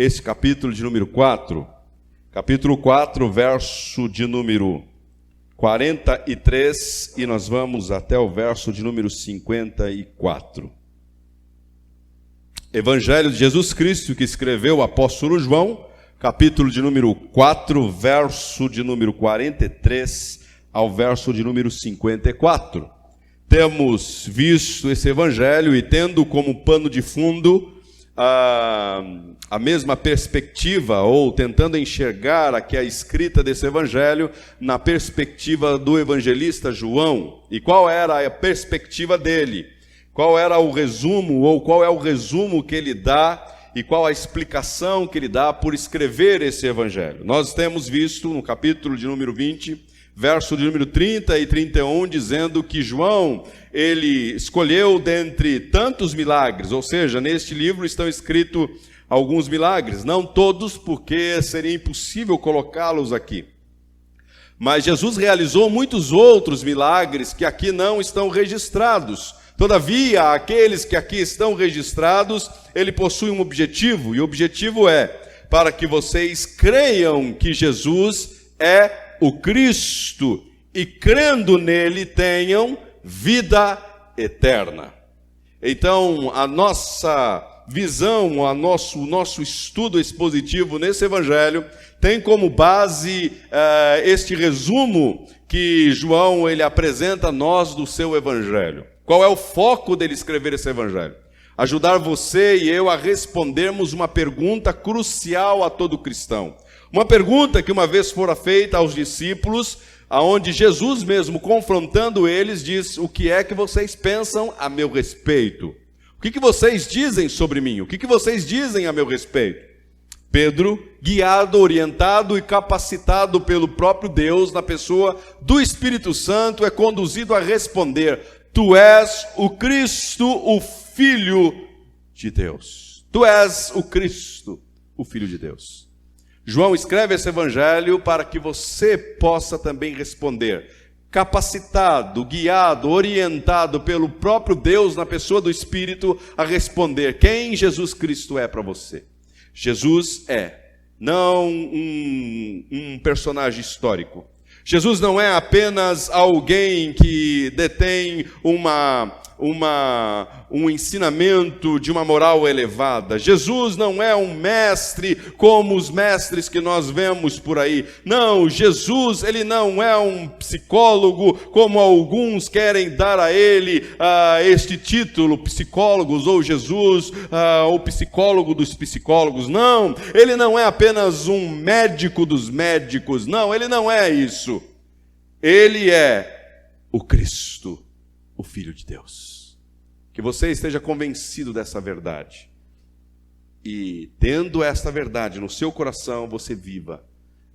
esse capítulo de número 4. Capítulo 4, verso de número 43, e nós vamos até o verso de número 54. Evangelho de Jesus Cristo, que escreveu o apóstolo João, capítulo de número 4, verso de número 43 ao verso de número 54. Temos visto esse evangelho e tendo como pano de fundo a mesma perspectiva, ou tentando enxergar aqui a escrita desse evangelho na perspectiva do evangelista João. E qual era a perspectiva dele? Qual era o resumo, ou qual é o resumo que ele dá, e qual a explicação que ele dá por escrever esse evangelho? Nós temos visto no capítulo de número 20, verso de número 30 e 31, dizendo que João, ele escolheu dentre tantos milagres, ou seja, neste livro estão escritos alguns milagres, não todos, porque seria impossível colocá-los aqui. Mas Jesus realizou muitos outros milagres que aqui não estão registrados. Todavia, aqueles que aqui estão registrados, ele possui um objetivo, e o objetivo é para que vocês creiam que Jesus é o Cristo, e crendo nele tenham vida eterna. Então, a nossa visão, o nosso estudo expositivo nesse evangelho tem como base este resumo que João ele apresenta a nós do seu evangelho. Qual é o foco dele escrever esse evangelho? Ajudar você e eu a respondermos uma pergunta crucial a todo cristão. Uma pergunta que uma vez fora feita aos discípulos, aonde Jesus mesmo, confrontando eles, diz: o que é que vocês pensam a meu respeito? O que vocês dizem sobre mim? O que vocês dizem a meu respeito? Pedro, guiado, orientado e capacitado pelo próprio Deus, na pessoa do Espírito Santo, é conduzido a responder: tu és o Cristo, o Filho de Deus. Tu és o Cristo, o Filho de Deus. João escreve esse evangelho para que você possa também responder, capacitado, guiado, orientado pelo próprio Deus, na pessoa do Espírito, a responder quem Jesus Cristo é para você. Jesus é não um personagem histórico. Jesus não é apenas alguém que detém um ensinamento de uma moral elevada. Jesus não é um mestre como os mestres que nós vemos por aí. Não, Jesus, ele não é um psicólogo como alguns querem dar a ele este título, psicólogos, ou Jesus, o psicólogo dos psicólogos. Não, ele não é apenas um médico dos médicos. Não, ele não é isso. Ele é o Cristo, o Filho de Deus. Que você esteja convencido dessa verdade. E tendo esta verdade no seu coração, você viva.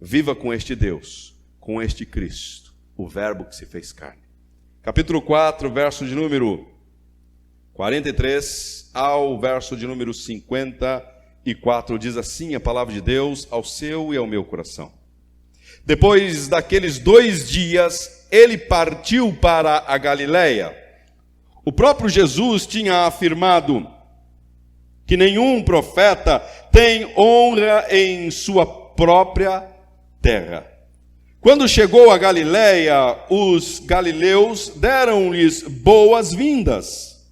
Viva com este Deus, com este Cristo, o Verbo que se fez carne. Capítulo 4, verso de número 43 ao verso de número 54, diz assim a palavra de Deus ao seu e ao meu coração. Depois daqueles 2 dias, ele partiu para a Galileia. O próprio Jesus tinha afirmado que nenhum profeta tem honra em sua própria terra. Quando chegou a Galileia, os galileus deram-lhes boas-vindas.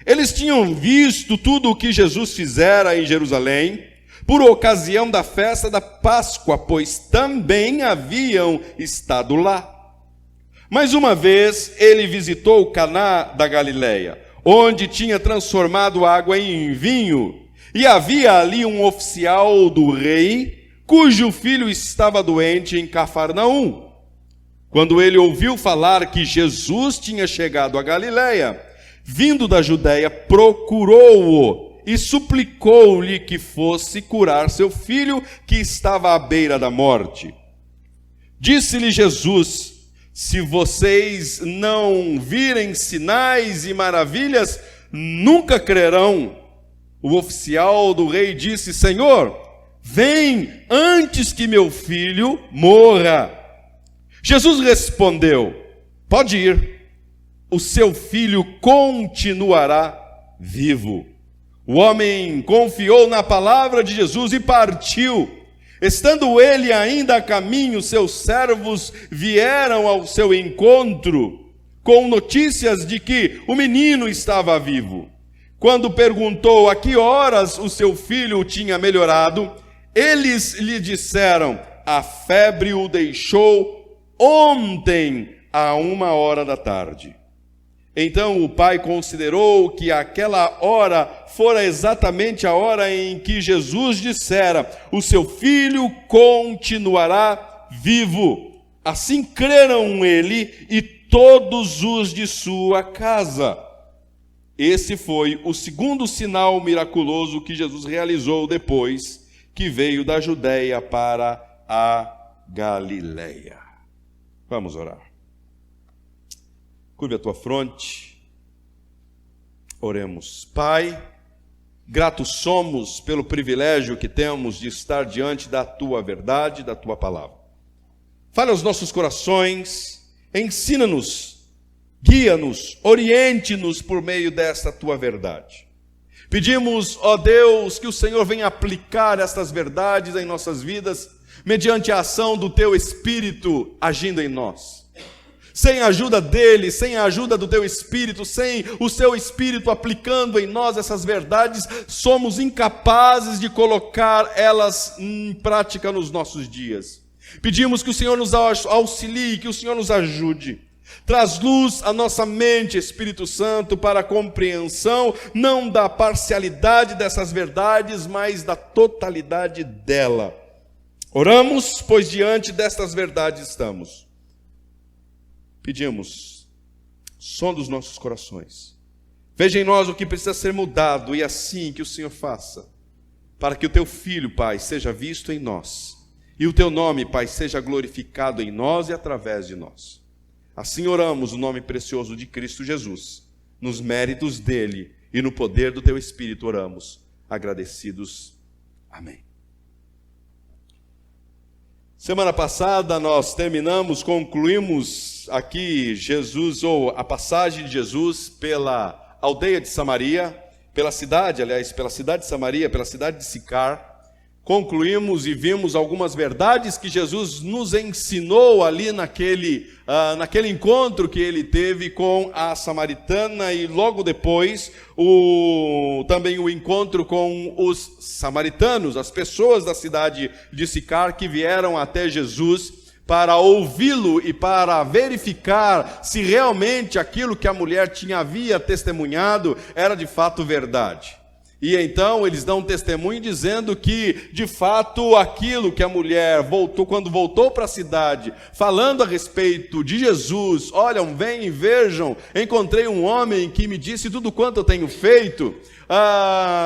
Eles tinham visto tudo o que Jesus fizera em Jerusalém, por ocasião da festa da Páscoa, pois também haviam estado lá. Mas uma vez ele visitou Caná da Galileia, onde tinha transformado água em vinho, e havia ali um oficial do rei, cujo filho estava doente em Cafarnaum. Quando ele ouviu falar que Jesus tinha chegado a Galileia, vindo da Judéia, procurou-o e suplicou-lhe que fosse curar seu filho, que estava à beira da morte. Disse-lhe Jesus: se vocês não virem sinais e maravilhas, nunca crerão. O oficial do rei disse: Senhor, vem antes que meu filho morra. Jesus respondeu: pode ir, o seu filho continuará vivo. O homem confiou na palavra de Jesus e partiu. Estando ele ainda a caminho, seus servos vieram ao seu encontro com notícias de que o menino estava vivo. Quando perguntou a que horas o seu filho tinha melhorado, eles lhe disseram: a febre o deixou ontem à 1h da tarde. Então o pai considerou que aquela hora fora exatamente a hora em que Jesus dissera: o seu filho continuará vivo. Assim creram ele e todos os de sua casa. Esse foi o segundo sinal miraculoso que Jesus realizou depois que veio da Judeia para a Galileia. Vamos orar. Curve a tua fronte. Oremos. Pai, gratos somos pelo privilégio que temos de estar diante da tua verdade, da tua palavra. Fale aos nossos corações, ensina-nos, guia-nos, oriente-nos por meio desta tua verdade. Pedimos, ó Deus, que o Senhor venha aplicar estas verdades em nossas vidas, mediante a ação do teu Espírito agindo em nós. Sem a ajuda dele, sem a ajuda do teu Espírito, sem o seu Espírito aplicando em nós essas verdades, somos incapazes de colocar elas em prática nos nossos dias. Pedimos que o Senhor nos auxilie, que o Senhor nos ajude. Traz luz à nossa mente, Espírito Santo, para a compreensão, não da parcialidade dessas verdades, mas da totalidade dela. Oramos, pois diante destas verdades estamos. Pedimos, sonda os nossos corações. Veja em nós o que precisa ser mudado, e assim que o Senhor faça, para que o teu Filho, Pai, seja visto em nós, e o teu nome, Pai, seja glorificado em nós e através de nós. Assim oramos no nome precioso de Cristo Jesus, nos méritos dele e no poder do teu Espírito oramos, agradecidos. Amém. Semana passada nós concluímos aqui Jesus, ou a passagem de Jesus pela aldeia de Samaria, pela cidade de Samaria, pela cidade de Sicar. Concluímos e vimos algumas verdades que Jesus nos ensinou ali naquele encontro que ele teve com a samaritana, e logo depois também o encontro com os samaritanos, as pessoas da cidade de Sicar que vieram até Jesus para ouvi-lo e para verificar se realmente aquilo que a mulher havia testemunhado era de fato verdade. E então eles dão um testemunho dizendo que, de fato, aquilo que a mulher quando voltou para a cidade, falando a respeito de Jesus: olha, vem e vejam, encontrei um homem que me disse tudo quanto eu tenho feito.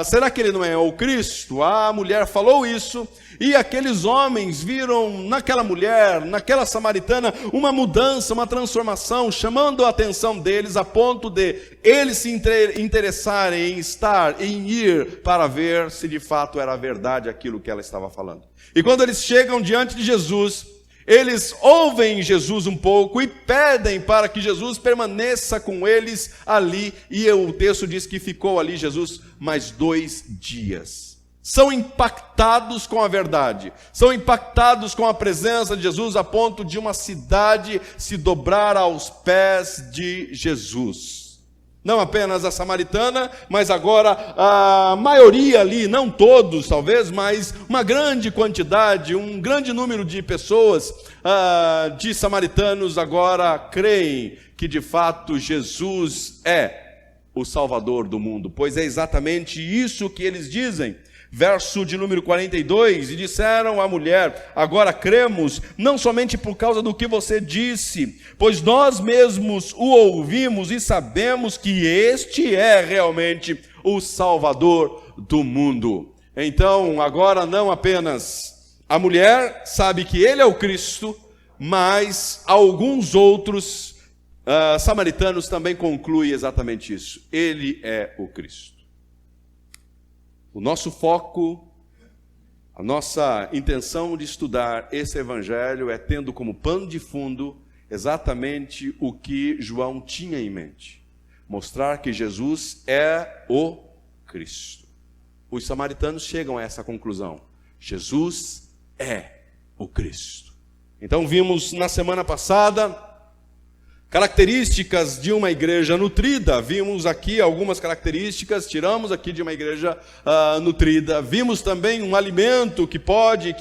Será que ele não é o Cristo? A mulher falou isso, e aqueles homens viram naquela mulher, naquela samaritana, uma mudança, uma transformação, chamando a atenção deles a ponto de eles se interessarem em ir para ver se de fato era verdade aquilo que ela estava falando. E quando eles chegam diante de Jesus, eles ouvem Jesus um pouco e pedem para que Jesus permaneça com eles ali, e o texto diz que ficou ali Jesus mais 2 dias. São impactados com a verdade, são impactados com a presença de Jesus, a ponto de uma cidade se dobrar aos pés de Jesus. Não apenas a samaritana, mas agora a maioria ali, não todos talvez, mas uma grande quantidade, um grande número de pessoas, de samaritanos, agora creem que de fato Jesus é o Salvador do mundo, pois é exatamente isso que eles dizem. Verso de número 42, e disseram à mulher: agora cremos, não somente por causa do que você disse, pois nós mesmos o ouvimos e sabemos que este é realmente o Salvador do mundo. Então, agora não apenas a mulher sabe que ele é o Cristo, mas alguns outros samaritanos também concluem exatamente isso: ele é o Cristo. O nosso foco, a nossa intenção de estudar esse evangelho é tendo como pano de fundo exatamente o que João tinha em mente: mostrar que Jesus é o Cristo. os samaritanos chegam a essa conclusão: Jesus é o Cristo. Então vimos na semana passada características de uma igreja nutrida. Vimos aqui algumas características, tiramos aqui de uma igreja nutrida. Vimos também um alimento que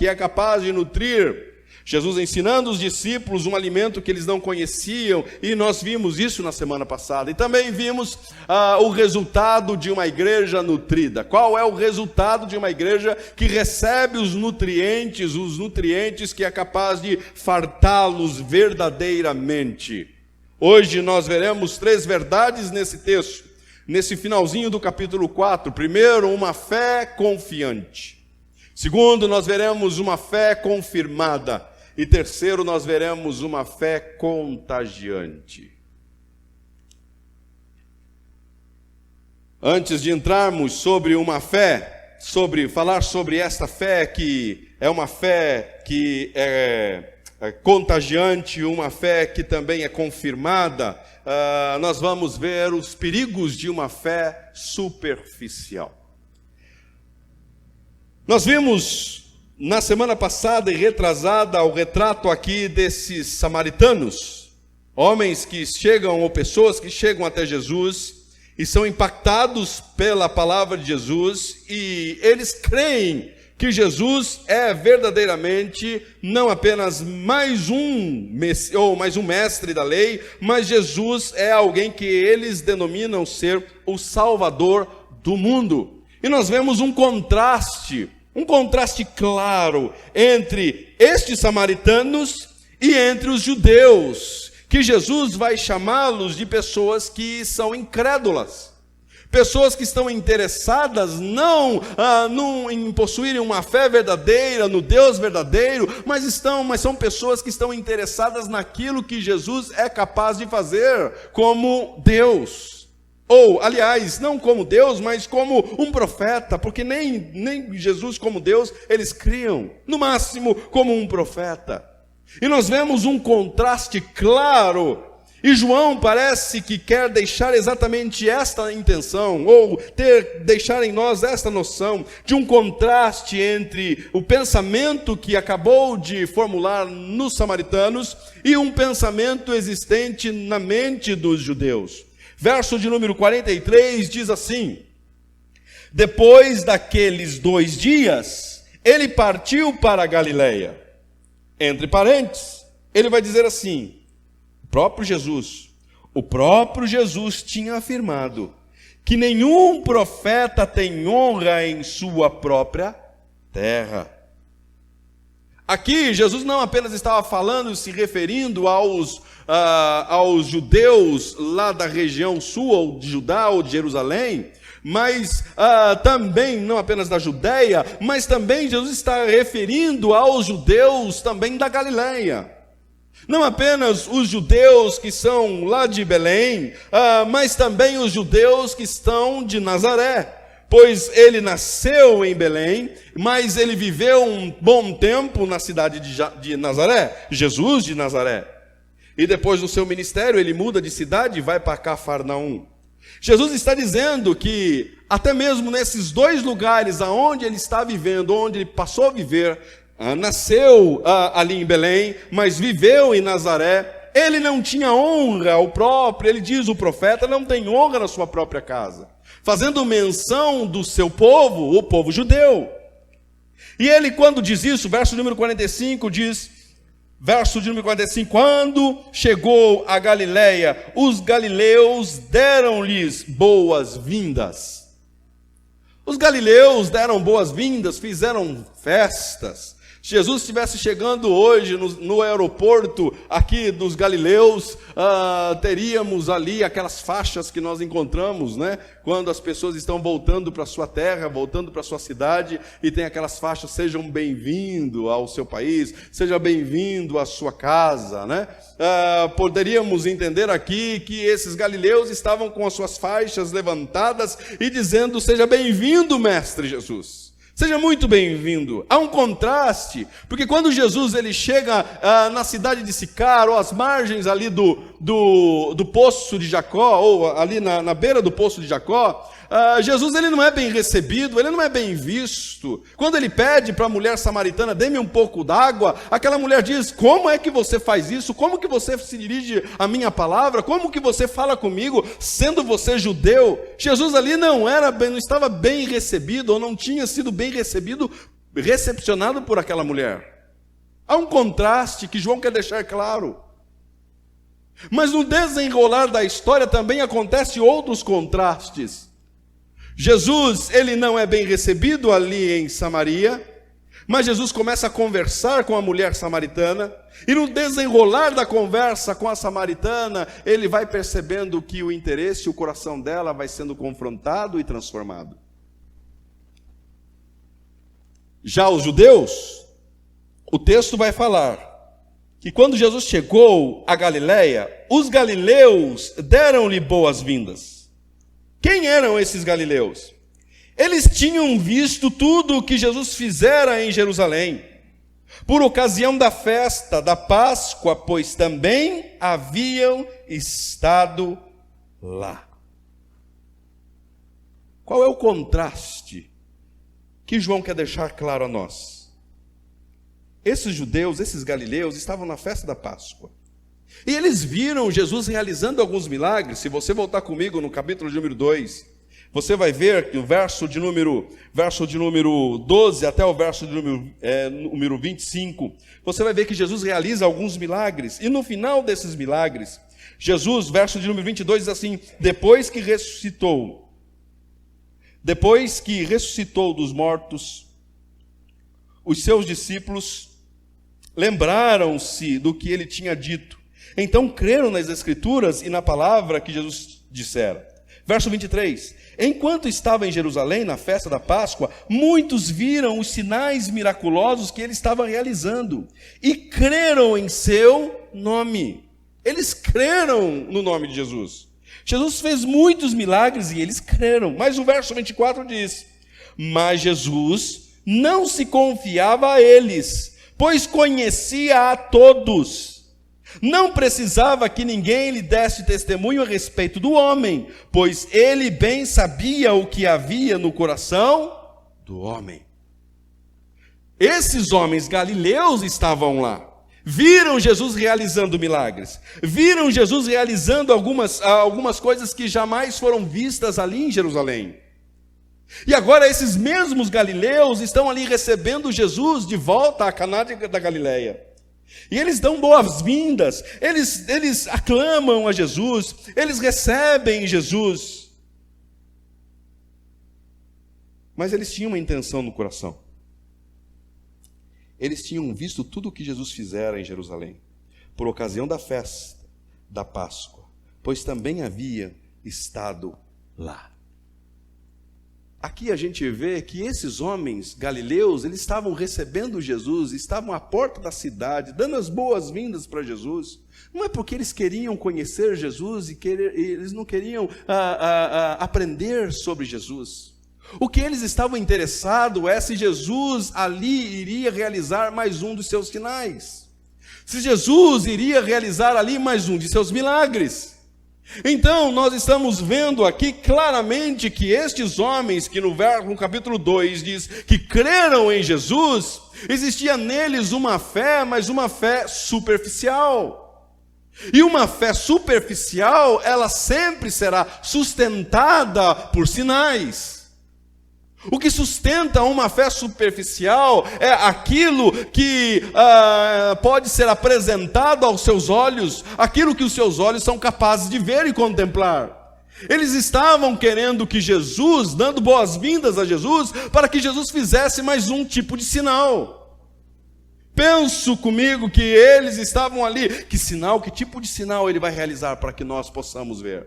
é capaz de nutrir. Jesus ensinando os discípulos um alimento que eles não conheciam, e nós vimos isso na semana passada. E também vimos o resultado de uma igreja nutrida. Qual é o resultado de uma igreja que recebe os nutrientes que é capaz de fartá-los verdadeiramente? Hoje nós veremos 3 verdades nesse texto, nesse finalzinho do capítulo 4. Primeiro, uma fé confiante. Segundo, nós veremos uma fé confirmada. E terceiro, nós veremos uma fé contagiante. Antes de entrarmos sobre uma fé, falar sobre esta fé que é uma fé que é contagiante, uma fé que também é confirmada, nós vamos ver os perigos de uma fé superficial. Nós vimos na semana passada e retrasada o retrato aqui desses samaritanos, homens que chegam, ou pessoas que chegam até Jesus e são impactados pela palavra de Jesus, e eles creem que Jesus é verdadeiramente não apenas mais um mestre da lei, mas Jesus é alguém que eles denominam ser o Salvador do mundo. E nós vemos um contraste claro entre estes samaritanos e entre os judeus, que Jesus vai chamá-los de pessoas que são incrédulas, pessoas que estão interessadas não em possuírem uma fé verdadeira, no Deus verdadeiro, mas são pessoas que estão interessadas naquilo que Jesus é capaz de fazer como Deus. Ou, aliás, não como Deus, mas como um profeta, porque nem Jesus como Deus eles criam, no máximo como um profeta. E nós vemos um contraste claro, e João parece que quer deixar exatamente esta intenção, ou deixar em nós esta noção de um contraste entre o pensamento que acabou de formular nos samaritanos e um pensamento existente na mente dos judeus. Verso de número 43 diz assim: depois daqueles 2 dias, ele partiu para a Galileia. Entre parênteses, ele vai dizer assim: o próprio Jesus tinha afirmado que nenhum profeta tem honra em sua própria terra. Aqui, Jesus não apenas estava falando, se referindo aos judeus lá da região sul, ou de Judá, ou de Jerusalém, mas também, não apenas da Judéia, mas também Jesus está referindo aos judeus também da Galileia. Não apenas os judeus que são lá de Belém, mas também os judeus que estão de Nazaré. Pois ele nasceu em Belém, mas ele viveu um bom tempo na cidade de Nazaré, Jesus de Nazaré. E depois do seu ministério, ele muda de cidade e vai para Cafarnaum. Jesus está dizendo que, até mesmo nesses 2 lugares aonde ele está vivendo, onde ele passou a viver, nasceu ali em Belém, mas viveu em Nazaré, ele não tinha honra ao próprio, ele diz, o profeta não tem honra na sua própria casa, fazendo menção do seu povo, o povo judeu. E ele, quando diz isso, verso número 45 diz, quando chegou a Galileia, os galileus deram-lhes boas-vindas. Os galileus deram boas-vindas, fizeram festas. Se Jesus estivesse chegando hoje no aeroporto aqui dos Galileus, teríamos ali aquelas faixas que nós encontramos, né? Quando as pessoas estão voltando para a sua terra, voltando para a sua cidade, e tem aquelas faixas, sejam bem-vindo ao seu país, seja bem-vindo à sua casa, né? Poderíamos entender aqui que esses galileus estavam com as suas faixas levantadas e dizendo, seja bem-vindo, Mestre Jesus. Seja muito bem-vindo. Há um contraste, porque quando Jesus ele chega na cidade de Sicar, ou às margens ali do poço de Jacó, ou ali na beira do poço de Jacó, Jesus ele não é bem recebido, ele não é bem visto. Quando ele pede para a mulher samaritana, dê-me um pouco d'água, aquela mulher diz, como é que você faz isso? Como que você se dirige à minha palavra? Como que você fala comigo, sendo você judeu? Jesus ali não estava bem recebido, ou não tinha sido bem recepcionado por aquela mulher. Há um contraste que João quer deixar claro. Mas no desenrolar da história também acontecem outros contrastes. Jesus, ele não é bem recebido ali em Samaria, mas Jesus começa a conversar com a mulher samaritana, e no desenrolar da conversa com a samaritana, ele vai percebendo que o interesse, o coração dela vai sendo confrontado e transformado. Já os judeus, o texto vai falar que quando Jesus chegou a Galileia, os galileus deram-lhe boas-vindas. Quem eram esses galileus? Eles tinham visto tudo o que Jesus fizera em Jerusalém, por ocasião da festa da Páscoa, pois também haviam estado lá. Qual é o contraste que João quer deixar claro a nós? Esses judeus, esses galileus, estavam na festa da Páscoa. E eles viram Jesus realizando alguns milagres. Se você voltar comigo no capítulo de número 2, você vai ver que o verso de número 12 até o verso de número 25, você vai ver que Jesus realiza alguns milagres. E no final desses milagres, Jesus, verso de número 22, diz assim, depois que ressuscitou dos mortos, os seus discípulos lembraram-se do que ele tinha dito. Então creram nas Escrituras e na palavra que Jesus dissera. Verso 23. Enquanto estava em Jerusalém, na festa da Páscoa, muitos viram os sinais miraculosos que ele estava realizando e creram em seu nome. Eles creram no nome de Jesus. Jesus fez muitos milagres e eles creram. Mas o verso 24 diz, mas Jesus não se confiava a eles, pois conhecia a todos. Não precisava que ninguém lhe desse testemunho a respeito do homem, pois ele bem sabia o que havia no coração do homem. Esses homens galileus estavam lá, viram Jesus realizando milagres, viram Jesus realizando algumas coisas que jamais foram vistas ali em Jerusalém. E agora esses mesmos galileus estão ali recebendo Jesus de volta a Caná da Galileia. E eles dão boas-vindas, eles aclamam a Jesus, eles recebem Jesus. Mas eles tinham uma intenção no coração. Eles tinham visto tudo o que Jesus fizera em Jerusalém, por ocasião da festa da Páscoa, pois também havia estado lá. Aqui a gente vê que esses homens galileus, eles estavam recebendo Jesus, estavam à porta da cidade, dando as boas-vindas para Jesus. Não é porque eles queriam conhecer Jesus e eles não queriam aprender sobre Jesus. O que eles estavam interessados é se Jesus ali iria realizar mais um dos seus sinais. Se Jesus iria realizar ali mais um de seus milagres. Então, nós estamos vendo aqui claramente que estes homens, que no capítulo 2 diz que creram em Jesus, existia neles uma fé, mas uma fé superficial. E uma fé superficial, ela sempre será sustentada por sinais. O que sustenta uma fé superficial é aquilo que pode ser apresentado aos seus olhos, aquilo que os seus olhos são capazes de ver e contemplar. Eles estavam querendo que Jesus, dando boas-vindas a Jesus, para que Jesus fizesse mais um tipo de sinal. Penso comigo que eles estavam ali, que tipo de sinal ele vai realizar para que nós possamos ver?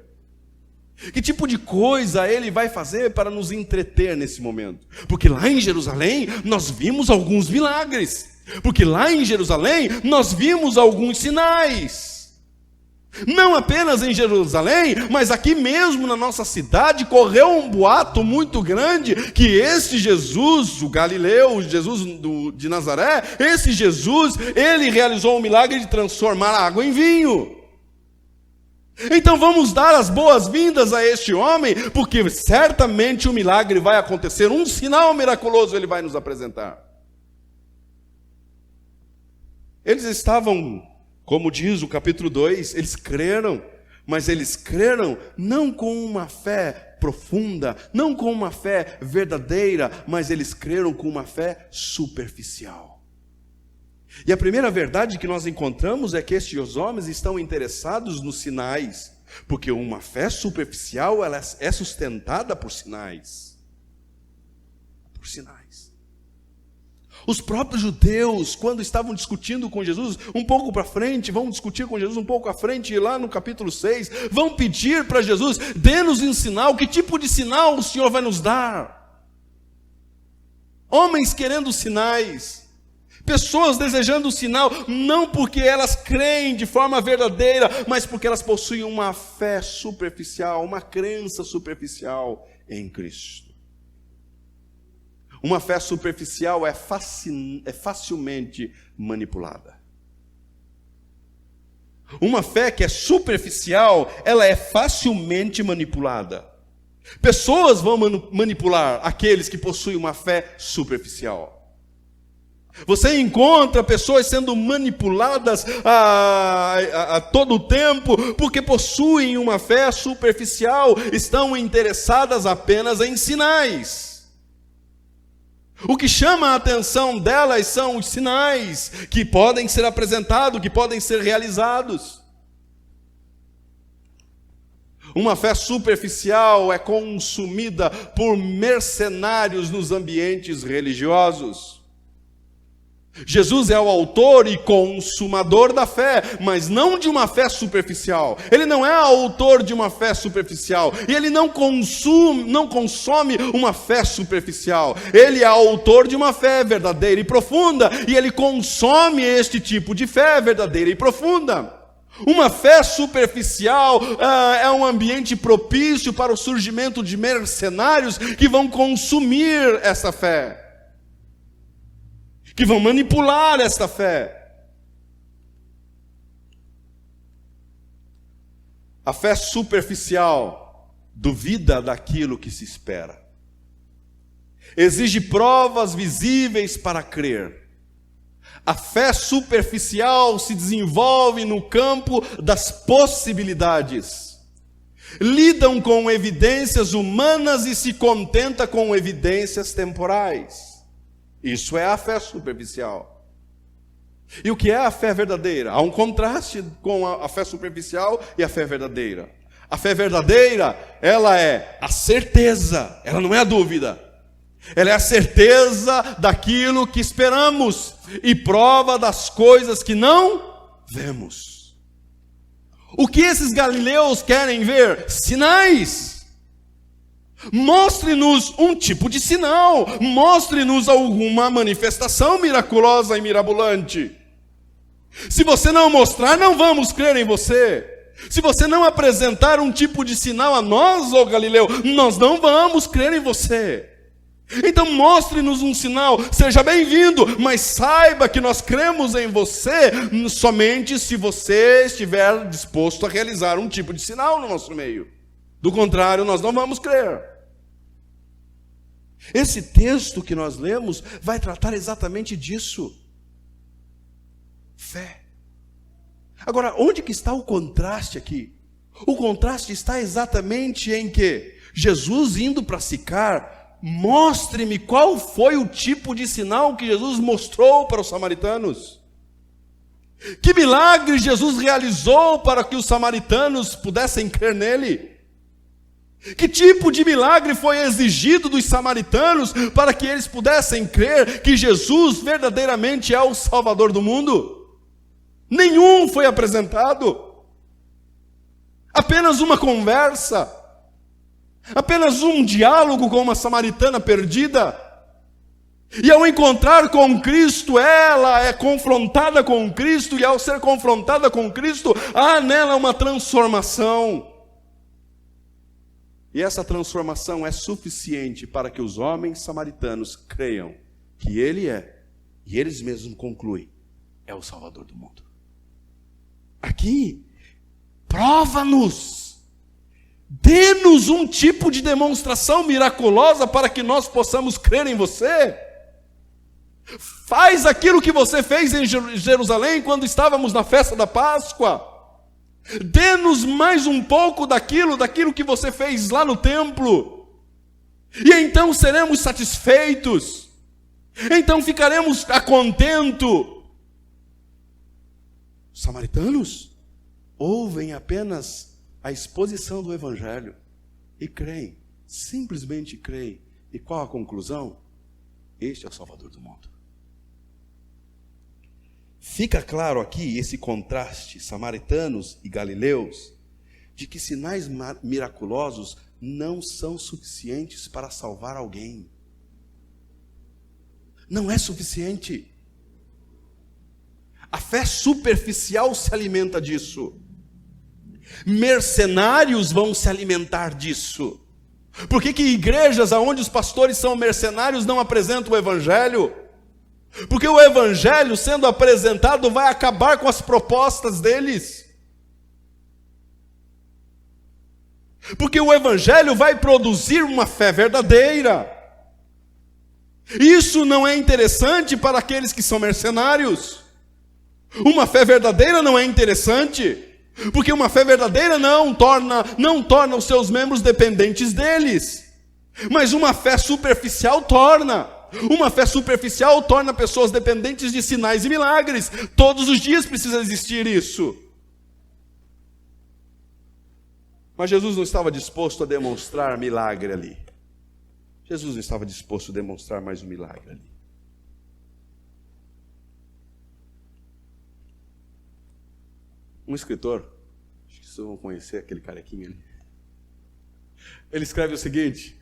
Que tipo de coisa ele vai fazer para nos entreter nesse momento? Porque lá em Jerusalém nós vimos alguns milagres. Porque lá em Jerusalém nós vimos alguns sinais. Não apenas em Jerusalém, mas aqui mesmo na nossa cidade correu um boato muito grande que este Jesus, o Galileu, o Jesus de Nazaré, esse Jesus, ele realizou um milagre de transformar a água em vinho. Então vamos dar as boas-vindas a este homem, porque certamente o milagre vai acontecer, um sinal miraculoso ele vai nos apresentar. Eles estavam, como diz o capítulo 2, eles creram, mas eles creram não com uma fé profunda, não com uma fé verdadeira, mas eles creram com uma fé superficial. E a primeira verdade que nós encontramos é que estes homens estão interessados nos sinais, porque uma fé superficial ela é sustentada por sinais. Por sinais. Os próprios judeus, quando estavam discutindo com Jesus, um pouco para frente, vão discutir com Jesus um pouco à frente, e lá no capítulo 6, vão pedir para Jesus, dê-nos um sinal, que tipo de sinal o Senhor vai nos dar? Homens querendo sinais. Pessoas desejando o sinal, não porque elas creem de forma verdadeira, mas porque elas possuem uma fé superficial, uma crença superficial em Cristo. Uma fé superficial é facilmente manipulada. Uma fé que é superficial, ela é facilmente manipulada. Pessoas vão manipular aqueles que possuem uma fé superficial. Você encontra pessoas sendo manipuladas a todo tempo, porque possuem uma fé superficial, estão interessadas apenas em sinais. O que chama a atenção delas são os sinais que podem ser apresentados, que podem ser realizados. Uma fé superficial é consumida por mercenários nos ambientes religiosos. Jesus é o autor e consumador da fé, mas não de uma fé superficial. Ele não é autor de uma fé superficial, e ele não consome uma fé superficial. Ele é autor de uma fé verdadeira e profunda, e ele consome este tipo de fé verdadeira e profunda. Uma fé superficial é um ambiente propício para o surgimento de mercenários que vão consumir essa fé, que vão manipular esta fé. A fé superficial duvida daquilo que se espera. Exige provas visíveis para crer. A fé superficial se desenvolve no campo das possibilidades. Lidam com evidências humanas e se contenta com evidências temporais. Isso é a fé superficial. E o que é a fé verdadeira? Há um contraste com a fé superficial e a fé verdadeira. A fé verdadeira, ela é a certeza, ela não é a dúvida. Ela é a certeza daquilo que esperamos e prova das coisas que não vemos. O que esses galileus querem ver? Sinais. Mostre-nos um tipo de sinal, mostre-nos alguma manifestação miraculosa e mirabolante. Se você não mostrar, não vamos crer em você. Se você não apresentar um tipo de sinal a nós, ó Galileu, nós não vamos crer em você. Então mostre-nos um sinal, seja bem-vindo, mas saiba que nós cremos em você somente se você estiver disposto a realizar um tipo de sinal no nosso meio. Do contrário, nós não vamos crer. Esse texto que nós lemos vai tratar exatamente disso. Fé. Agora, onde que está o contraste aqui? O contraste está exatamente em que Jesus indo para Sicar, mostre-me qual foi o tipo de sinal que Jesus mostrou para os samaritanos. Que milagre Jesus realizou para que os samaritanos pudessem crer nele? Que tipo de milagre foi exigido dos samaritanos para que eles pudessem crer que Jesus verdadeiramente é o Salvador do mundo? Nenhum foi apresentado. Apenas uma conversa. Apenas um diálogo com uma samaritana perdida. E ao encontrar com Cristo, ela é confrontada com Cristo, e ao ser confrontada com Cristo, há nela uma transformação. E essa transformação é suficiente para que os homens samaritanos creiam que Ele é, e eles mesmos concluem, é o Salvador do mundo. Aqui, prova-nos, dê-nos um tipo de demonstração miraculosa para que nós possamos crer em você. Faz aquilo que você fez em Jerusalém quando estávamos na festa da Páscoa. Dê-nos mais um pouco daquilo que você fez lá no templo. E então seremos satisfeitos. Então ficaremos a contento. Os samaritanos ouvem apenas a exposição do Evangelho e creem, simplesmente creem. E qual a conclusão? Este é o Salvador do mundo. Fica claro aqui esse contraste, samaritanos e galileus, de que sinais miraculosos não são suficientes para salvar alguém. Não é suficiente. A fé superficial se alimenta disso. Mercenários vão se alimentar disso. Por que igrejas onde os pastores são mercenários não apresentam o Evangelho? Porque o Evangelho sendo apresentado vai acabar com as propostas deles. Porque o Evangelho vai produzir uma fé verdadeira. Isso não é interessante para aqueles que são mercenários. Uma fé verdadeira não é interessante, porque uma fé verdadeira não torna os seus membros dependentes deles. Mas uma fé superficial torna. Uma fé superficial torna pessoas dependentes de sinais e milagres. Todos os dias precisa existir isso. Mas Jesus não estava disposto a demonstrar milagre ali. Jesus não estava disposto a demonstrar mais um milagre ali. Um escritor, acho que vocês vão conhecer aquele carequinho ali. Ele escreve o seguinte: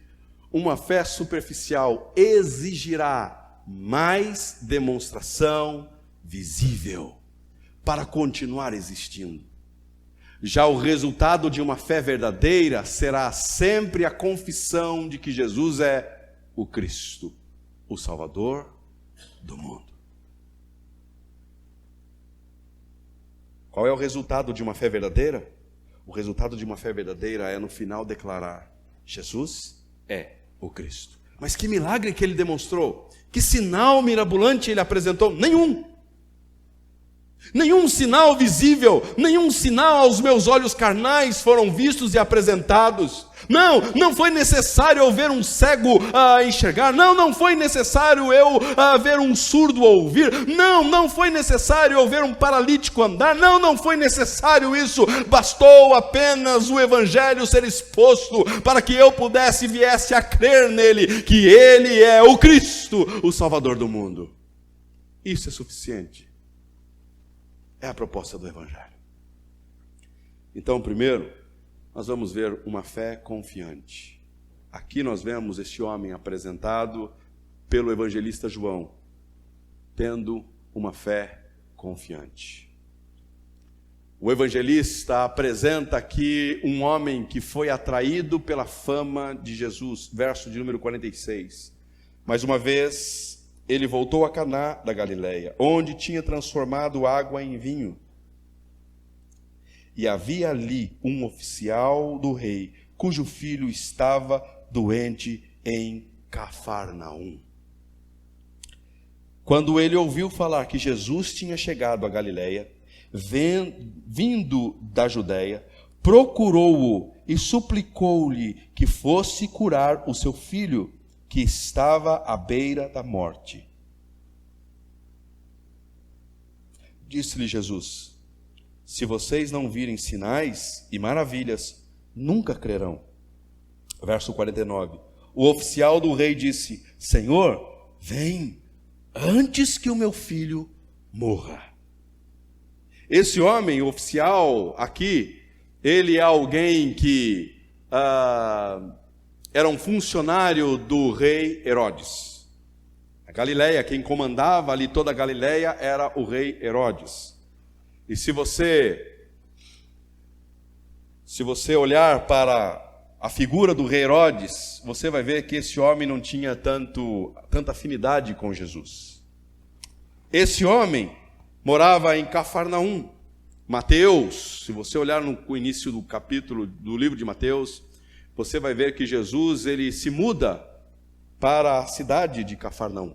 uma fé superficial exigirá mais demonstração visível para continuar existindo. Já o resultado de uma fé verdadeira será sempre a confissão de que Jesus é o Cristo, o Salvador do mundo. Qual é o resultado de uma fé verdadeira? O resultado de uma fé verdadeira é no final declarar: Jesus é o Cristo. Mas que milagre que ele demonstrou? Que sinal mirabolante ele apresentou? Nenhum. Nenhum sinal visível, nenhum sinal aos meus olhos carnais foram vistos e apresentados. Não foi necessário eu ver um cego enxergar. Não foi necessário eu ver um surdo ouvir. Não foi necessário eu ver um paralítico andar. Não foi necessário isso. Bastou apenas o Evangelho ser exposto para que eu pudesse e viesse a crer nele, que ele é o Cristo, o Salvador do mundo. Isso é suficiente. É a proposta do Evangelho. Então, primeiro, nós vamos ver uma fé confiante. Aqui nós vemos este homem apresentado pelo evangelista João, tendo uma fé confiante. O evangelista apresenta aqui um homem que foi atraído pela fama de Jesus, verso de número 46. Mais uma vez, ele voltou a Caná da Galileia, onde tinha transformado água em vinho. E havia ali um oficial do rei, cujo filho estava doente em Cafarnaum. Quando ele ouviu falar que Jesus tinha chegado a Galileia, vindo da Judéia, procurou-o e suplicou-lhe que fosse curar o seu filho, que estava à beira da morte. Disse-lhe Jesus: se vocês não virem sinais e maravilhas, nunca crerão. Verso 49. O oficial do rei disse: Senhor, vem, antes que o meu filho morra. Esse homem, oficial aqui, ele é alguém que era um funcionário do rei Herodes. A Galileia, quem comandava ali toda a Galileia era o rei Herodes. E se você olhar para a figura do rei Herodes, você vai ver que esse homem não tinha tanta afinidade com Jesus. Esse homem morava em Cafarnaum. Mateus, se você olhar no início do capítulo do livro de Mateus, você vai ver que Jesus ele se muda para a cidade de Cafarnaum.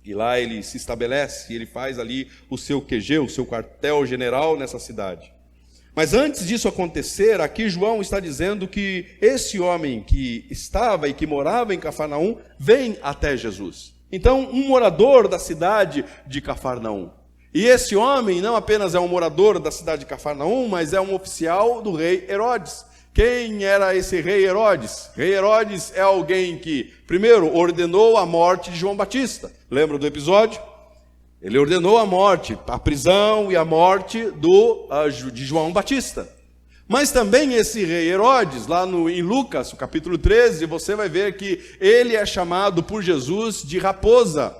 E lá ele se estabelece, ele faz ali o seu QG, o seu quartel-general nessa cidade. Mas antes disso acontecer, aqui João está dizendo que esse homem que estava e que morava em Cafarnaum vem até Jesus. Então, um morador da cidade de Cafarnaum. E esse homem não apenas é um morador da cidade de Cafarnaum, mas é um oficial do rei Herodes. Quem era esse rei Herodes? Rei Herodes é alguém que, primeiro, ordenou a morte de João Batista. Lembra do episódio? Ele ordenou a morte, a prisão e a morte de João Batista. Mas também esse rei Herodes, lá em Lucas, no capítulo 13, você vai ver que ele é chamado por Jesus de raposa.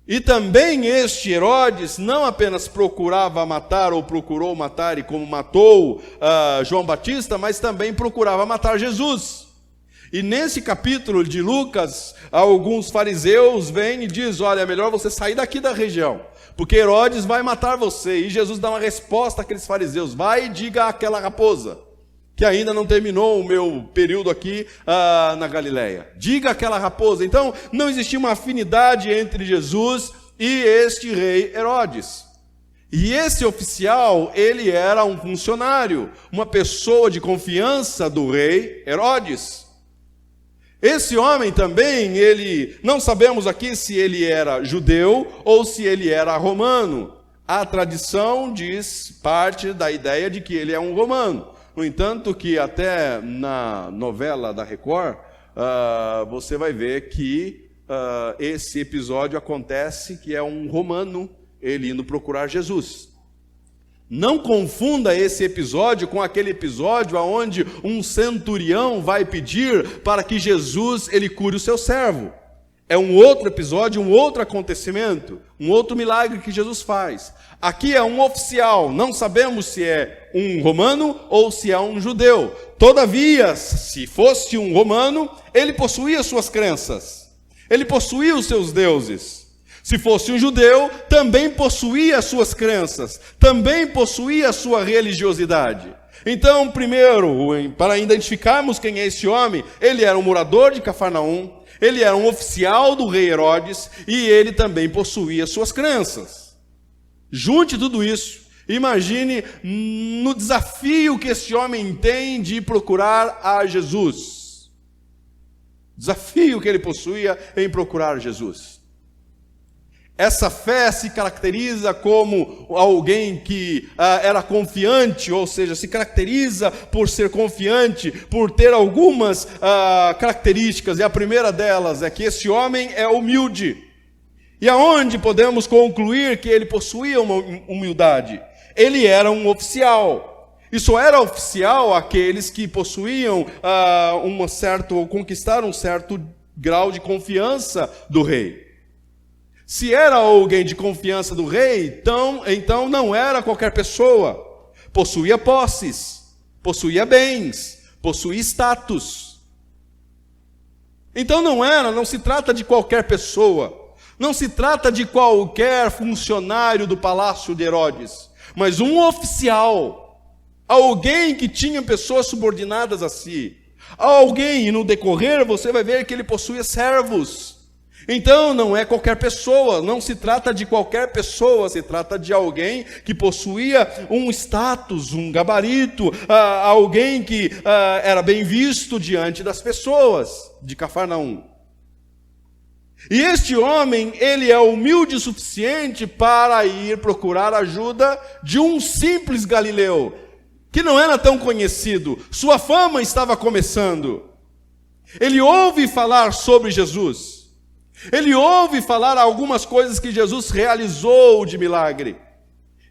E também este Herodes não apenas procurava matar ou procurou matar e como matou João Batista, mas também procurava matar Jesus. E nesse capítulo de Lucas, alguns fariseus vêm e dizem, olha, é melhor você sair daqui da região, porque Herodes vai matar você. E Jesus dá uma resposta àqueles fariseus, vai e diga àquela raposa, que ainda não terminou o meu período aqui na Galileia. Diga àquela raposa. Então, não existia uma afinidade entre Jesus e este rei Herodes. E esse oficial, ele era um funcionário, uma pessoa de confiança do rei Herodes. Esse homem também, não sabemos aqui se ele era judeu ou se ele era romano. A tradição diz parte da ideia de que ele é um romano. No entanto, que até na novela da Record, você vai ver que esse episódio acontece que é um romano, ele indo procurar Jesus. Não confunda esse episódio com aquele episódio onde um centurião vai pedir para que Jesus ele cure o seu servo. É um outro episódio, um outro acontecimento, um outro milagre que Jesus faz. Aqui é um oficial, não sabemos se é um romano ou se é um judeu. Todavia, se fosse um romano, ele possuía suas crenças, ele possuía os seus deuses. Se fosse um judeu, também possuía as suas crenças, também possuía a sua religiosidade. Então, primeiro, para identificarmos quem é esse homem, ele era um morador de Cafarnaum, ele era um oficial do rei Herodes e ele também possuía as suas crenças. Junte tudo isso, imagine no desafio que esse homem tem de procurar a Jesus. Desafio que ele possuía em procurar Jesus. Essa fé se caracteriza como alguém que era confiante, ou seja, se caracteriza por ser confiante, por ter algumas características, e a primeira delas é que esse homem é humilde. E aonde podemos concluir que ele possuía uma humildade? Ele era um oficial. E só era oficial aqueles que possuíam ou conquistaram um certo grau de confiança do rei. Se era alguém de confiança do rei, então não era qualquer pessoa. Possuía posses, possuía bens, possuía status. Então não se trata de qualquer pessoa, não se trata de qualquer funcionário do palácio de Herodes, mas um oficial, alguém que tinha pessoas subordinadas a si. Alguém, e no decorrer você vai ver que ele possuía servos. Então não é qualquer pessoa, não se trata de qualquer pessoa, se trata de alguém que possuía um status, um gabarito, alguém que era bem visto diante das pessoas de Cafarnaum. E este homem, ele é humilde o suficiente para ir procurar ajuda de um simples galileu, que não era tão conhecido, sua fama estava começando. Ele ouve falar sobre Jesus. Ele ouve falar algumas coisas que Jesus realizou de milagre.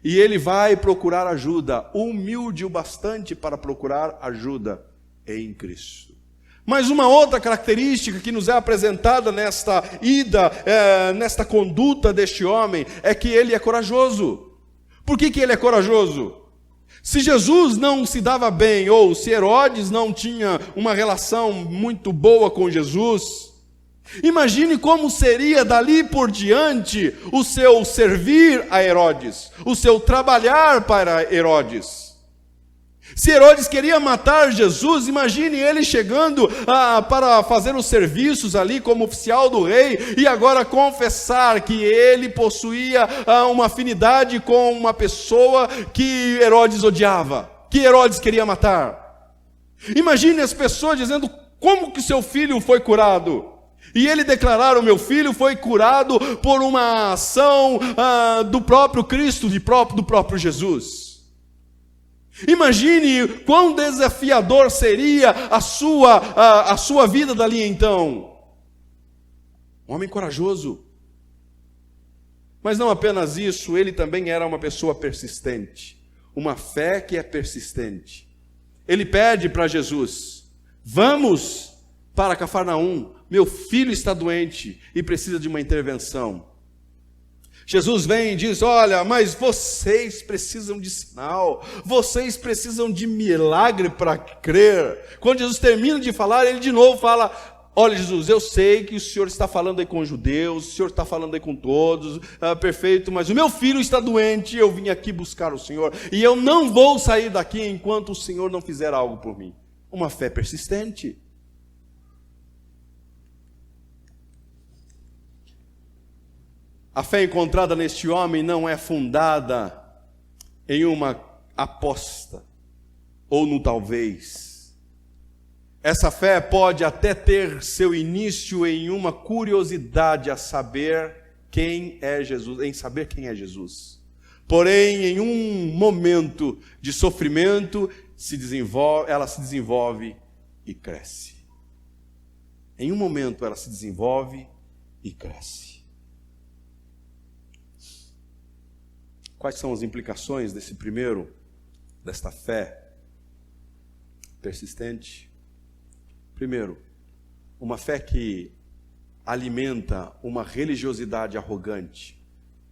E ele vai procurar ajuda, humilde o bastante para procurar ajuda em Cristo. Mas uma outra característica que nos é apresentada nesta nesta conduta deste homem, é que ele é corajoso. Por que ele é corajoso? Se Jesus não se dava bem, ou se Herodes não tinha uma relação muito boa com Jesus, Imagine como seria dali por diante o seu servir a Herodes, o seu trabalhar para Herodes. Se Herodes queria matar Jesus, imagine ele chegando para fazer os serviços ali como oficial do rei, e agora confessar que ele possuía uma afinidade com uma pessoa que Herodes odiava, que Herodes queria matar. Imagine as pessoas dizendo como que seu filho foi curado. E ele declarar: o meu filho foi curado por uma ação do próprio Cristo, do próprio Jesus. Imagine quão desafiador seria a sua vida dali então. Um homem corajoso. Mas não apenas isso, ele também era uma pessoa persistente. Uma fé que é persistente. Ele pede para Jesus: vamos para Cafarnaum, meu filho está doente e precisa de uma intervenção. Jesus vem e diz: olha, mas vocês precisam de sinal, vocês precisam de milagre para crer. Quando Jesus termina de falar, ele de novo fala: olha, Jesus, eu sei que o Senhor está falando aí com os judeus, o Senhor está falando aí com todos, perfeito, mas o meu filho está doente, eu vim aqui buscar o Senhor, e eu não vou sair daqui enquanto o Senhor não fizer algo por mim. Uma fé persistente. A fé encontrada neste homem não é fundada em uma aposta, ou no talvez. Essa fé pode até ter seu início em uma curiosidade a saber quem é Jesus, em saber quem é Jesus. Porém, em um momento de sofrimento, ela se desenvolve e cresce. Em um momento ela se desenvolve e cresce. Quais são as implicações desta fé persistente? Primeiro, uma fé que alimenta uma religiosidade arrogante.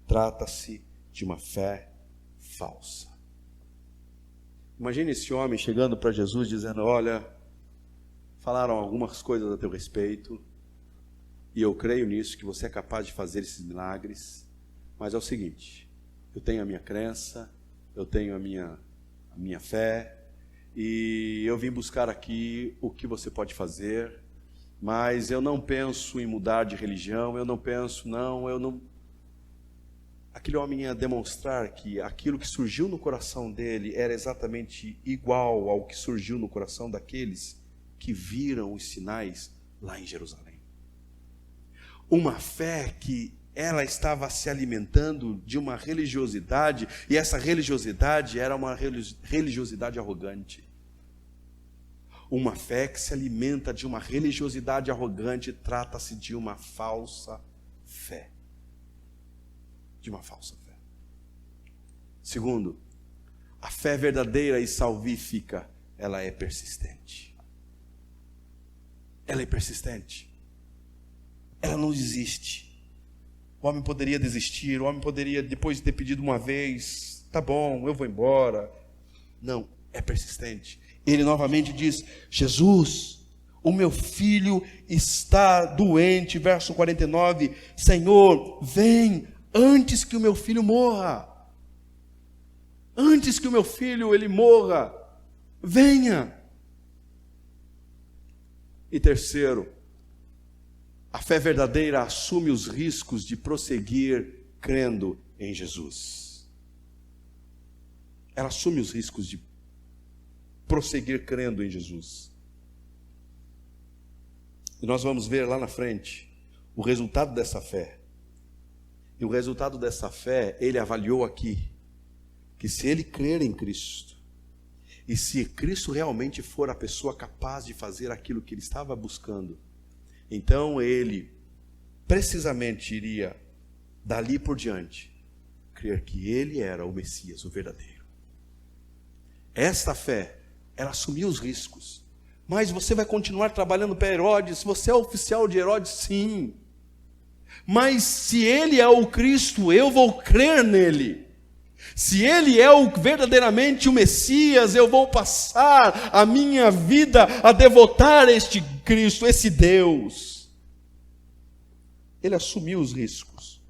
Trata-se de uma fé falsa. Imagine esse homem chegando para Jesus dizendo: olha, falaram algumas coisas a teu respeito, e eu creio nisso, que você é capaz de fazer esses milagres, mas é o seguinte: eu tenho a minha crença, eu tenho a minha fé, e eu vim buscar aqui o que você pode fazer, mas eu não penso em mudar de religião, eu não. Aquele homem ia demonstrar que aquilo que surgiu no coração dele era exatamente igual ao que surgiu no coração daqueles que viram os sinais lá em Jerusalém. Uma fé que ela estava se alimentando de uma religiosidade, e essa religiosidade era uma religiosidade arrogante. Uma fé que se alimenta de uma religiosidade arrogante trata-se de uma falsa fé. De uma falsa fé. Segundo, a fé verdadeira e salvífica, ela é persistente. Ela é persistente. Ela não desiste. O homem poderia desistir, o homem poderia, depois de ter pedido uma vez, tá bom, eu vou embora. Não, é persistente. Ele novamente diz: Jesus, o meu filho está doente. Verso 49, Senhor, vem antes que o meu filho morra. Antes que o meu filho ele morra, venha. E terceiro, a fé verdadeira assume os riscos de prosseguir crendo em Jesus. Ela assume os riscos de prosseguir crendo em Jesus. E nós vamos ver lá na frente o resultado dessa fé. E o resultado dessa fé, ele avaliou aqui, que se ele crer em Cristo, e se Cristo realmente for a pessoa capaz de fazer aquilo que ele estava buscando, então ele precisamente iria, dali por diante, crer que ele era o Messias, o verdadeiro. Esta fé, ela assumiu os riscos. Mas você vai continuar trabalhando para Herodes? Você é oficial de Herodes? Sim. Mas se ele é o Cristo, eu vou crer nele. Se ele é verdadeiramente o Messias, eu vou passar a minha vida a devotar este Cristo, esse Deus. Ele assumiu os riscos.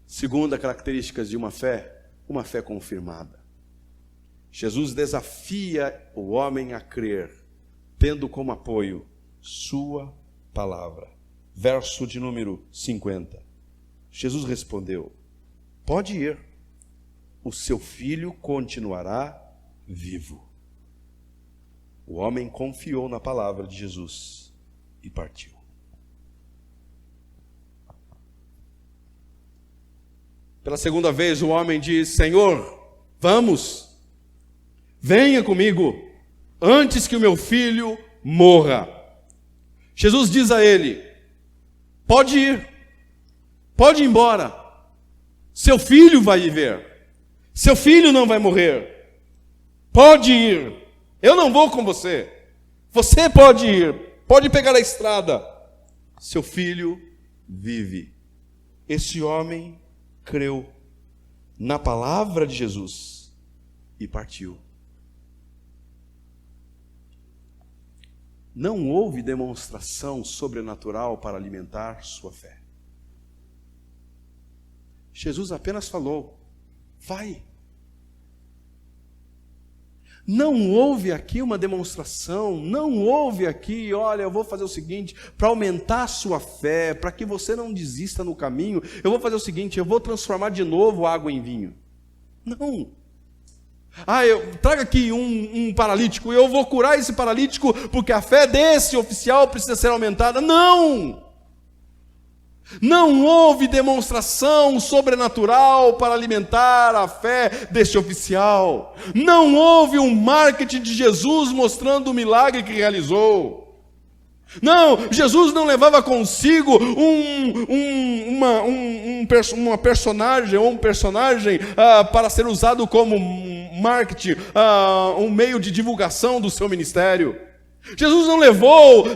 Segunda característica de uma fé confirmada. Jesus desafia o homem a crer, tendo como apoio sua palavra. Verso de número 50. Jesus respondeu: pode ir, o seu filho continuará vivo. O homem confiou na palavra de Jesus e partiu. Pela segunda vez o homem diz: Senhor, vamos, venha comigo, antes que o meu filho morra. Jesus diz a ele: pode ir, pode ir embora, seu filho vai viver, seu filho não vai morrer, pode ir, eu não vou com você, você pode ir, pode pegar a estrada, seu filho vive. Esse homem creu na palavra de Jesus e partiu. Não houve demonstração sobrenatural para alimentar sua fé. Jesus apenas falou: vai. Não houve aqui uma demonstração, não houve aqui, olha, eu vou fazer o seguinte, para aumentar a sua fé, para que você não desista no caminho, eu vou fazer o seguinte, eu vou transformar de novo água em vinho. Não. Traga aqui um paralítico, eu vou curar esse paralítico, porque a fé desse oficial precisa ser aumentada. Não! Não houve demonstração sobrenatural para alimentar a fé deste oficial. Não houve um marketing de Jesus mostrando o milagre que realizou. Não, Jesus não levava consigo uma personagem ou um personagem para ser usado como marketing, um meio de divulgação do seu ministério. Jesus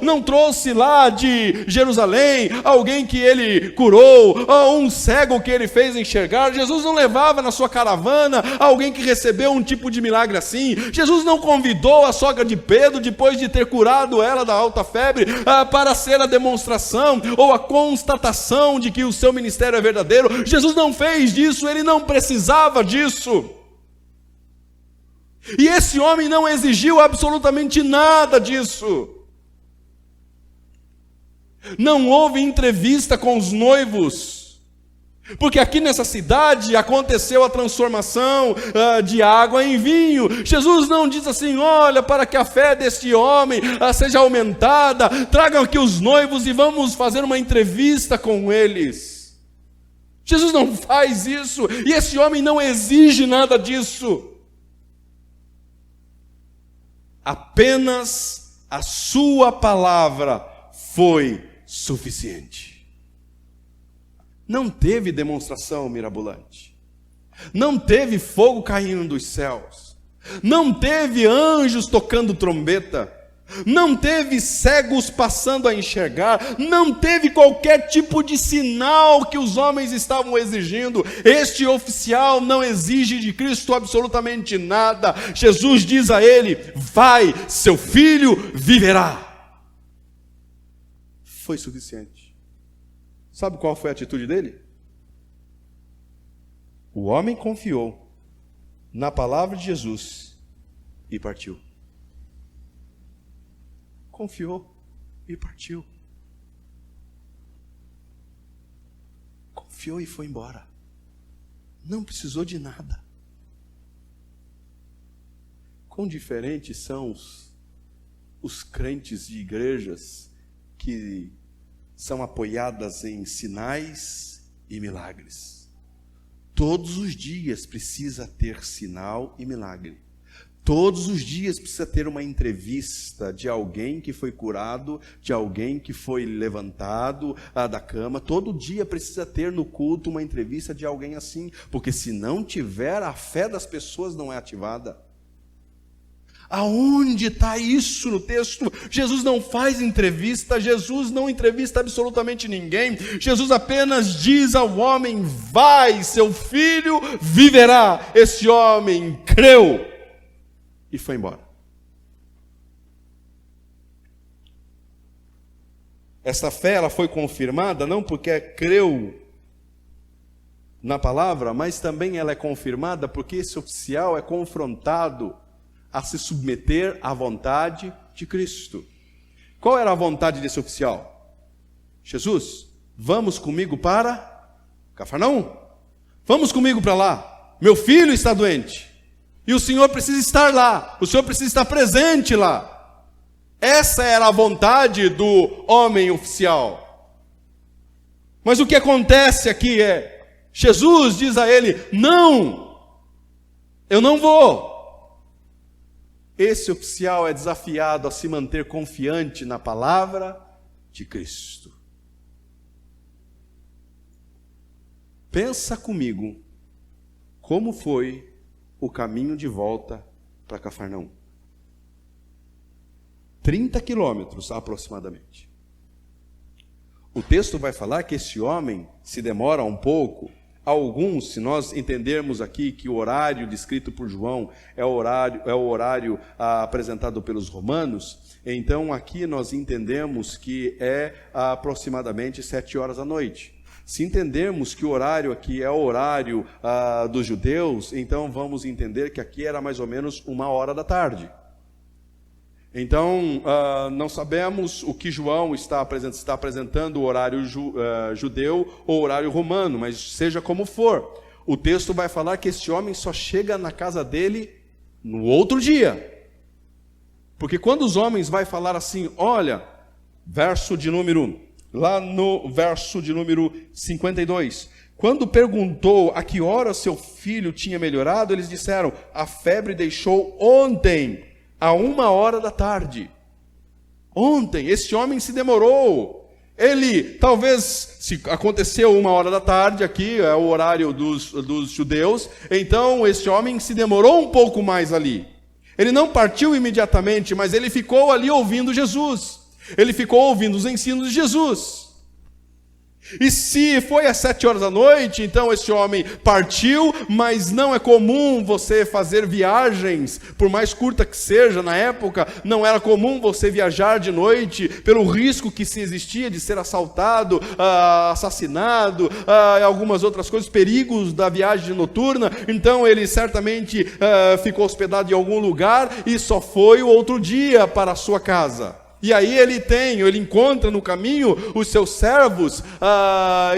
não trouxe lá de Jerusalém alguém que ele curou, um cego que ele fez enxergar. Jesus não levava na sua caravana alguém que recebeu um tipo de milagre assim. Jesus não convidou a sogra de Pedro, depois de ter curado ela da alta febre, para ser a demonstração ou a constatação de que o seu ministério é verdadeiro. Jesus não fez disso, ele não precisava disso. E esse homem não exigiu absolutamente nada disso. Não houve entrevista com os noivos, porque aqui nessa cidade aconteceu a transformação de água em vinho. Jesus não diz assim: olha, para que a fé deste homem seja aumentada, tragam aqui os noivos e vamos fazer uma entrevista com eles. Jesus não faz isso, e esse homem não exige nada disso. Apenas a sua palavra foi suficiente. Não teve demonstração mirabolante. Não teve fogo caindo dos céus. Não teve anjos tocando trombeta. Não teve cegos passando a enxergar. Não teve qualquer tipo de sinal que os homens estavam exigindo. Este oficial não exige de Cristo absolutamente nada. Jesus diz a ele: vai, seu filho viverá. Foi suficiente. Sabe qual foi a atitude dele? O homem confiou na palavra de Jesus e partiu. Confiou e partiu. Confiou e foi embora. Não precisou de nada. Quão diferentes são os crentes de igrejas que são apoiadas em sinais e milagres. Todos os dias precisa ter sinal e milagre. Todos os dias precisa ter uma entrevista de alguém que foi curado, de alguém que foi levantado da cama. Todo dia precisa ter no culto uma entrevista de alguém assim, porque se não tiver, a fé das pessoas não é ativada. Aonde está isso no texto? Jesus não faz entrevista, Jesus não entrevista absolutamente ninguém. Jesus apenas diz ao homem: vai, seu filho viverá. Esse homem creu e foi embora. Essa fé ela foi confirmada não porque creu na palavra, mas também ela é confirmada porque esse oficial é confrontado a se submeter à vontade de Cristo. Qual era a vontade desse oficial? Jesus, vamos comigo para Cafarnaum. Vamos comigo para lá. Meu filho está doente. E o Senhor precisa estar lá. O Senhor precisa estar presente lá. Essa era a vontade do homem oficial. Mas o que acontece aqui é, Jesus diz a ele, não, eu não vou. Esse oficial é desafiado a se manter confiante na palavra de Cristo. Pensa comigo, como foi o caminho de volta para Cafarnaum? 30 quilômetros aproximadamente. O texto vai falar que esse homem se demora um pouco. Alguns, se nós entendermos aqui que o horário descrito por João é o horário apresentado pelos romanos, então aqui nós entendemos que é aproximadamente 7 horas da noite. Se entendermos que o horário aqui é o horário dos judeus, então vamos entender que aqui era mais ou menos 1h da tarde. Então, não sabemos o que João está apresentando, o horário judeu ou o horário romano, mas seja como for, o texto vai falar que esse homem só chega na casa dele no outro dia. Porque quando os homens vai falar assim, olha, lá no verso de número 52, quando perguntou a que hora seu filho tinha melhorado, eles disseram, a febre deixou ontem, a 1h da tarde. Ontem, esse homem se demorou. Ele, talvez, se aconteceu 1h da tarde, aqui é o horário dos judeus, então esse homem se demorou um pouco mais ali. Ele não partiu imediatamente, mas ele ficou ali ouvindo Jesus. Ele ficou ouvindo os ensinos de Jesus. E se foi às 7 horas da noite, então esse homem partiu, mas não é comum você fazer viagens, por mais curta que seja, na época, não era comum você viajar de noite, pelo risco que se existia de ser assaltado, assassinado, algumas outras coisas, perigos da viagem noturna. Então ele certamente ficou hospedado em algum lugar e só foi o outro dia para a sua casa. E aí ele encontra no caminho os seus servos,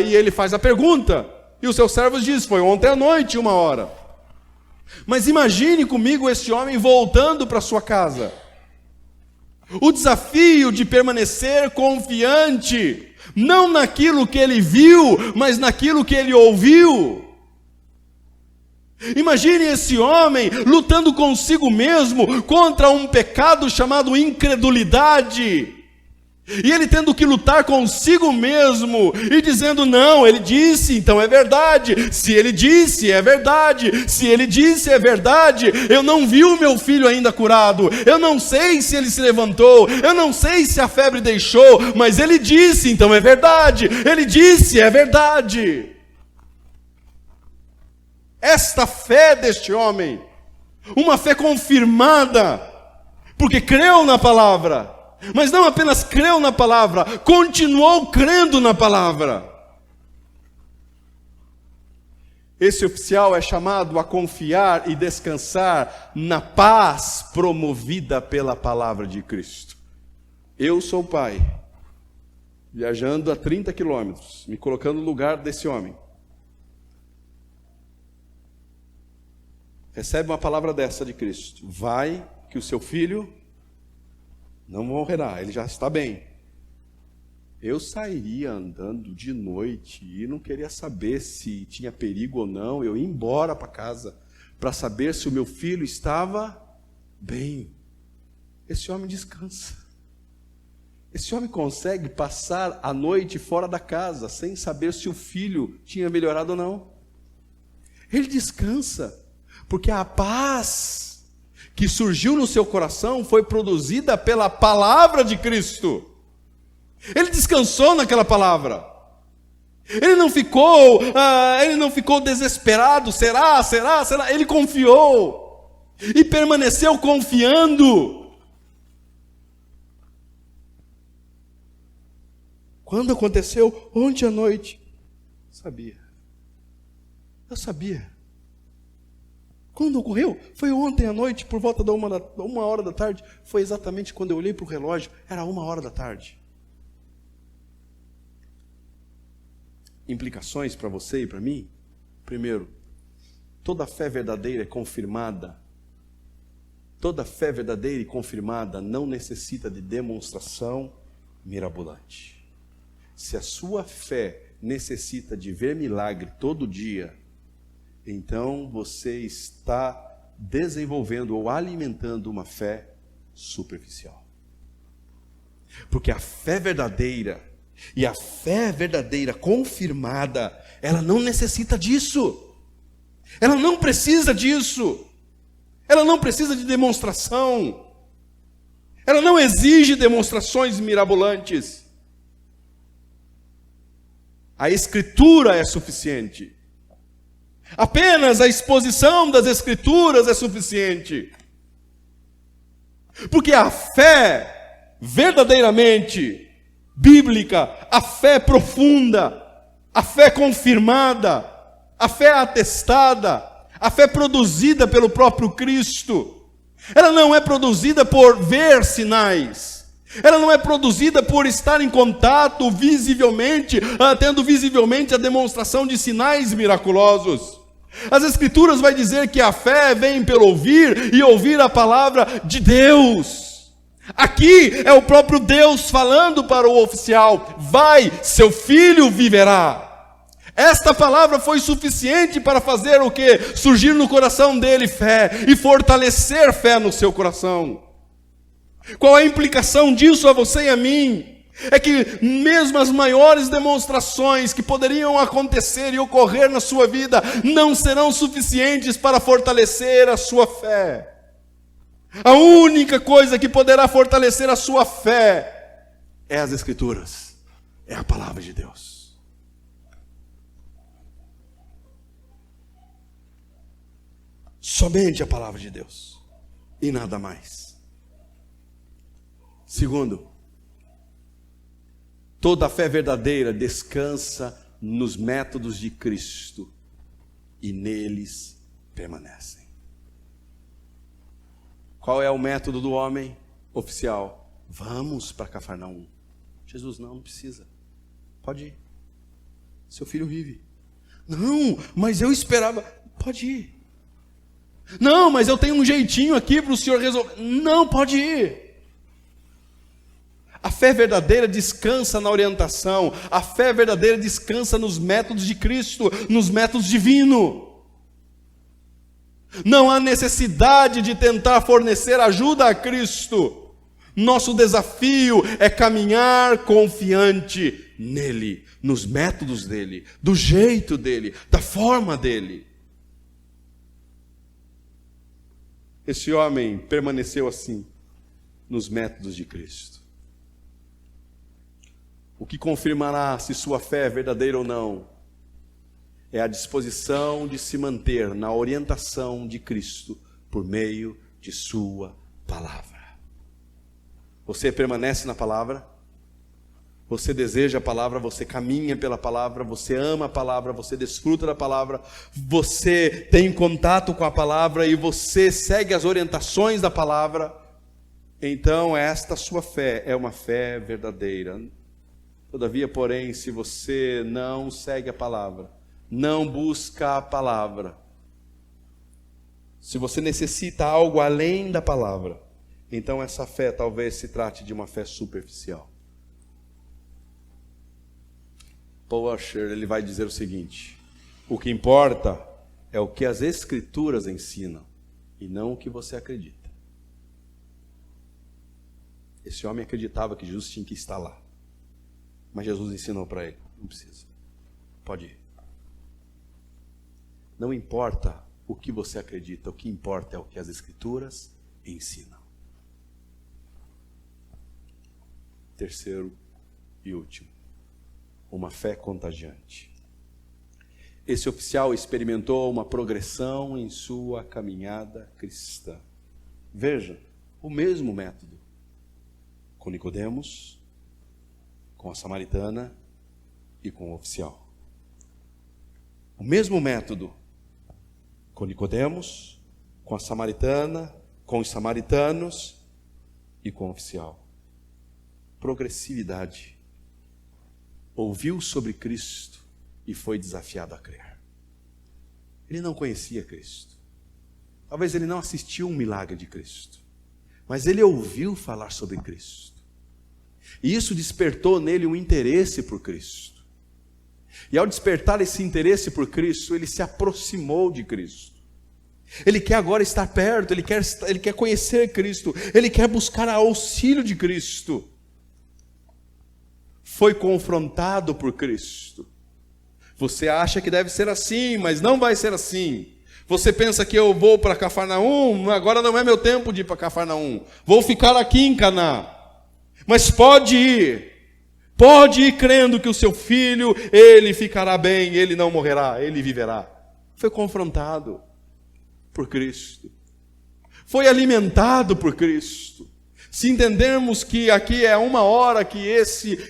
e ele faz a pergunta. E os seus servos dizem, foi ontem à noite, 1h. Mas imagine comigo esse homem voltando para sua casa. O desafio de permanecer confiante, não naquilo que ele viu, mas naquilo que ele ouviu. Imagine esse homem lutando consigo mesmo contra um pecado chamado incredulidade. E ele tendo que lutar consigo mesmo e dizendo, não, ele disse, então é verdade. Se ele disse, é verdade. Se ele disse, é verdade. Eu não vi o meu filho ainda curado. Eu não sei se ele se levantou. Eu não sei se a febre deixou. Mas ele disse, então é verdade. Ele disse, é verdade. Esta fé deste homem, uma fé confirmada, porque creu na palavra, mas não apenas creu na palavra, continuou crendo na palavra. Esse oficial é chamado a confiar e descansar na paz promovida pela palavra de Cristo. Eu sou o pai, viajando a 30 quilômetros, me colocando no lugar desse homem. Recebe uma palavra dessa de Cristo. Vai, que o seu filho não morrerá, ele já está bem. Eu sairia andando de noite e não queria saber se tinha perigo ou não. Eu ia embora para casa para saber se o meu filho estava bem. Esse homem descansa. Esse homem consegue passar a noite fora da casa sem saber se o filho tinha melhorado ou não. Ele descansa. Porque a paz que surgiu no seu coração foi produzida pela palavra de Cristo. Ele descansou naquela palavra. Ele não ficou desesperado. Será? Ele confiou e permaneceu confiando. Quando aconteceu? Ontem à noite. Sabia. Eu sabia. Quando ocorreu? Foi ontem à noite, por volta da 1h da tarde. Foi exatamente quando eu olhei para o relógio, era 1h da tarde. Implicações para você e para mim? Primeiro, toda fé verdadeira é confirmada. Toda fé verdadeira e confirmada não necessita de demonstração mirabolante. Se a sua fé necessita de ver milagre todo dia, então você está desenvolvendo ou alimentando uma fé superficial. Porque a fé verdadeira e a fé verdadeira confirmada, ela não necessita disso. Ela não precisa disso. Ela não precisa de demonstração. Ela não exige demonstrações mirabolantes. A Escritura é suficiente. Apenas a exposição das Escrituras é suficiente. Porque a fé verdadeiramente bíblica, a fé profunda, a fé confirmada, a fé atestada, a fé produzida pelo próprio Cristo, ela não é produzida por ver sinais. Ela não é produzida por estar em contato visivelmente, tendo visivelmente a demonstração de sinais miraculosos. As Escrituras vai dizer que a fé vem pelo ouvir e ouvir a palavra de Deus. Aqui é o próprio Deus falando para o oficial: vai, seu filho viverá. Esta palavra foi suficiente para fazer o quê? Surgir no coração dele fé e fortalecer fé no seu coração. Qual é a implicação disso a você e a mim? É que mesmo as maiores demonstrações que poderiam acontecer e ocorrer na sua vida não serão suficientes para fortalecer a sua fé. A única coisa que poderá fortalecer a sua fé é as Escrituras, é a palavra de Deus. Somente a palavra de Deus e nada mais. Segundo, toda a fé verdadeira descansa nos métodos de Cristo e neles permanecem. Qual é o método do homem oficial? Vamos para Cafarnaum. Jesus, não precisa. Pode ir. Seu filho vive. Não, mas eu esperava. Pode ir. Não, mas eu tenho um jeitinho aqui para o senhor resolver. Não, pode ir. A fé verdadeira descansa na orientação. A fé verdadeira descansa nos métodos de Cristo, nos métodos divinos. Não há necessidade de tentar fornecer ajuda a Cristo. Nosso desafio é caminhar confiante nele, nos métodos dele, do jeito dele, da forma dele. Esse homem permaneceu assim, nos métodos de Cristo. O que confirmará se sua fé é verdadeira ou não é a disposição de se manter na orientação de Cristo por meio de sua palavra. Você permanece na palavra? Você deseja a palavra, você caminha pela palavra, você ama a palavra, você desfruta da palavra, você tem contato com a palavra e você segue as orientações da palavra? Então esta sua fé é uma fé verdadeira. Todavia, porém, se você não segue a palavra, não busca a palavra, se você necessita algo além da palavra, então essa fé talvez se trate de uma fé superficial. Paul Washer, ele vai dizer o seguinte: o que importa é o que as Escrituras ensinam e não o que você acredita. Esse homem acreditava que Jesus tinha que estar lá. Mas Jesus ensinou para ele: não precisa, pode ir. Não importa o que você acredita, o que importa é o que as Escrituras ensinam. Terceiro e último, uma fé contagiante. Esse oficial experimentou uma progressão em sua caminhada cristã. Veja, o mesmo método. Com Nicodemos, com com a samaritana e com o oficial. O mesmo método com Nicodemos, com a samaritana, com os samaritanos e com o oficial. Progressividade. Ouviu sobre Cristo e foi desafiado a crer. Ele não conhecia Cristo. Talvez ele não assistiu um milagre de Cristo. Mas ele ouviu falar sobre Cristo. E isso despertou nele um interesse por Cristo. E ao despertar esse interesse por Cristo, ele se aproximou de Cristo. Ele quer agora estar perto, ele quer conhecer Cristo, ele quer buscar auxílio de Cristo. Foi confrontado por Cristo. Você acha que deve ser assim, mas não vai ser assim. Você pensa que eu vou para Cafarnaum, agora não é meu tempo de ir para Cafarnaum. Vou ficar aqui em Caná. Mas pode ir crendo que o seu filho, ele ficará bem, ele não morrerá, ele viverá. Foi confrontado por Cristo. Foi alimentado por Cristo. Se entendermos que aqui é 1 hora que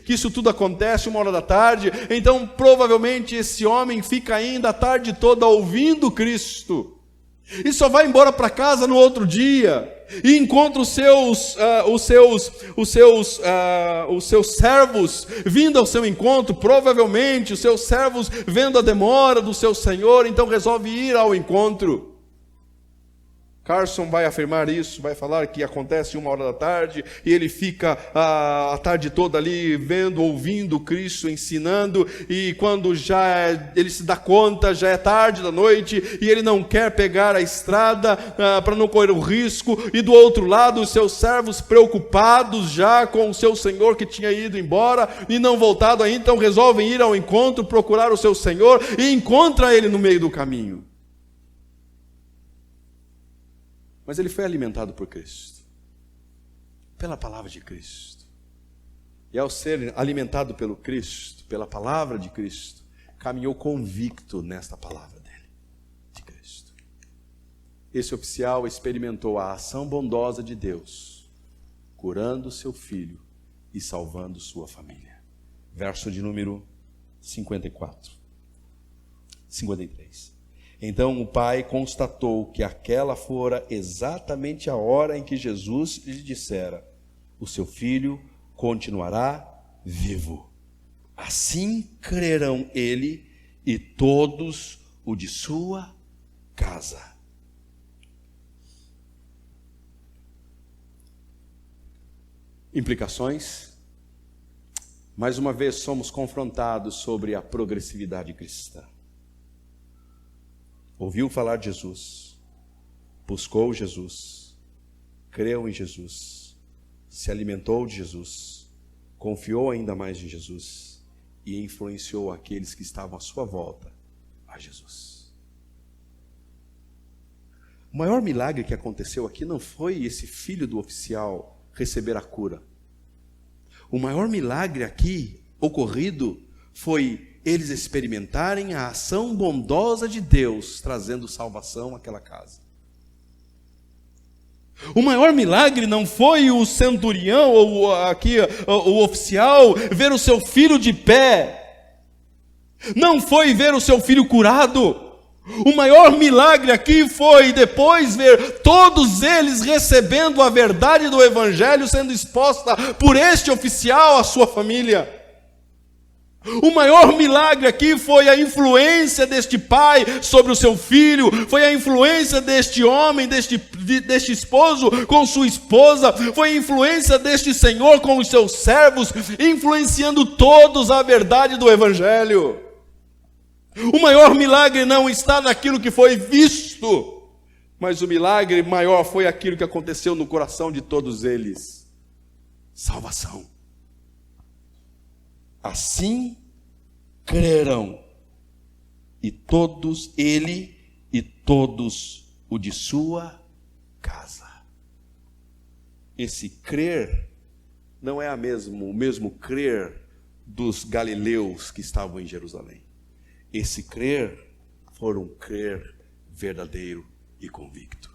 isso tudo acontece, 1 hora da tarde, então provavelmente esse homem fica ainda a tarde toda ouvindo Cristo. E só vai embora para casa no outro dia. E encontra os seus servos vindo ao seu encontro, provavelmente os seus servos vendo a demora do seu Senhor, então resolve ir ao encontro. Carson vai afirmar isso, vai falar que acontece 1 hora da tarde, e ele fica a tarde toda ali vendo, ouvindo Cristo ensinando, e quando ele se dá conta, já é tarde da noite, e ele não quer pegar a estrada para não correr o risco, e do outro lado os seus servos preocupados já com o seu senhor que tinha ido embora, e não voltado ainda, então resolvem ir ao encontro, procurar o seu senhor, e encontra ele no meio do caminho. Mas ele foi alimentado por Cristo, pela palavra de Cristo. E ao ser alimentado pelo Cristo, pela palavra de Cristo, caminhou convicto nesta palavra dele, de Cristo. Esse oficial experimentou a ação bondosa de Deus, curando seu filho e salvando sua família. Verso de número 53. Então o pai constatou que aquela fora exatamente a hora em que Jesus lhe dissera: o seu filho continuará vivo. Assim crerão ele e todos o de sua casa. Implicações? Mais uma vez somos confrontados sobre a progressividade cristã. Ouviu falar de Jesus, buscou Jesus, creu em Jesus, se alimentou de Jesus, confiou ainda mais em Jesus e influenciou aqueles que estavam à sua volta a Jesus. O maior milagre que aconteceu aqui não foi esse filho do oficial receber a cura. O maior milagre aqui ocorrido foi eles experimentarem a ação bondosa de Deus, trazendo salvação àquela casa. O maior milagre não foi o centurião, ou aqui o oficial, ver o seu filho de pé. Não foi ver o seu filho curado. O maior milagre aqui foi depois ver todos eles recebendo a verdade do Evangelho sendo exposta por este oficial à sua família. O maior milagre aqui foi a influência deste pai sobre o seu filho, foi a influência deste homem, deste esposo com sua esposa, foi a influência deste senhor com os seus servos, influenciando todos a verdade do Evangelho. O maior milagre não está naquilo que foi visto, mas o milagre maior foi aquilo que aconteceu no coração de todos eles: salvação. Assim crerão, e todos ele e todos o de sua casa. Esse crer não é o mesmo crer dos galileus que estavam em Jerusalém. Esse crer foi um crer verdadeiro e convicto.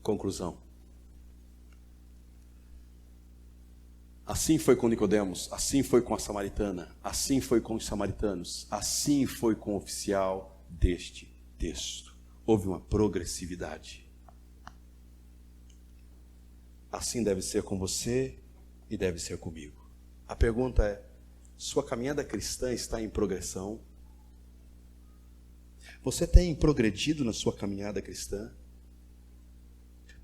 Conclusão. Assim foi com Nicodemos, assim foi com a samaritana, assim foi com os samaritanos, assim foi com o oficial deste texto. Houve uma progressividade. Assim deve ser com você e deve ser comigo. A pergunta é: sua caminhada cristã está em progressão? Você tem progredido na sua caminhada cristã?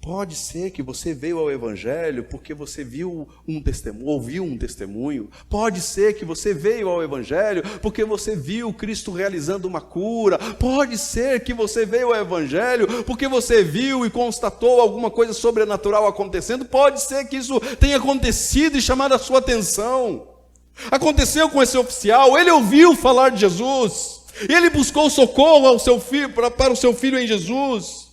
Pode ser que você veio ao Evangelho porque você viu um testemunho, ouviu um testemunho. Pode ser que você veio ao Evangelho porque você viu Cristo realizando uma cura. Pode ser que você veio ao Evangelho porque você viu e constatou alguma coisa sobrenatural acontecendo. Pode ser que isso tenha acontecido e chamado a sua atenção. Aconteceu com esse oficial, ele ouviu falar de Jesus. Ele buscou socorro ao seu filho, para o seu filho em Jesus.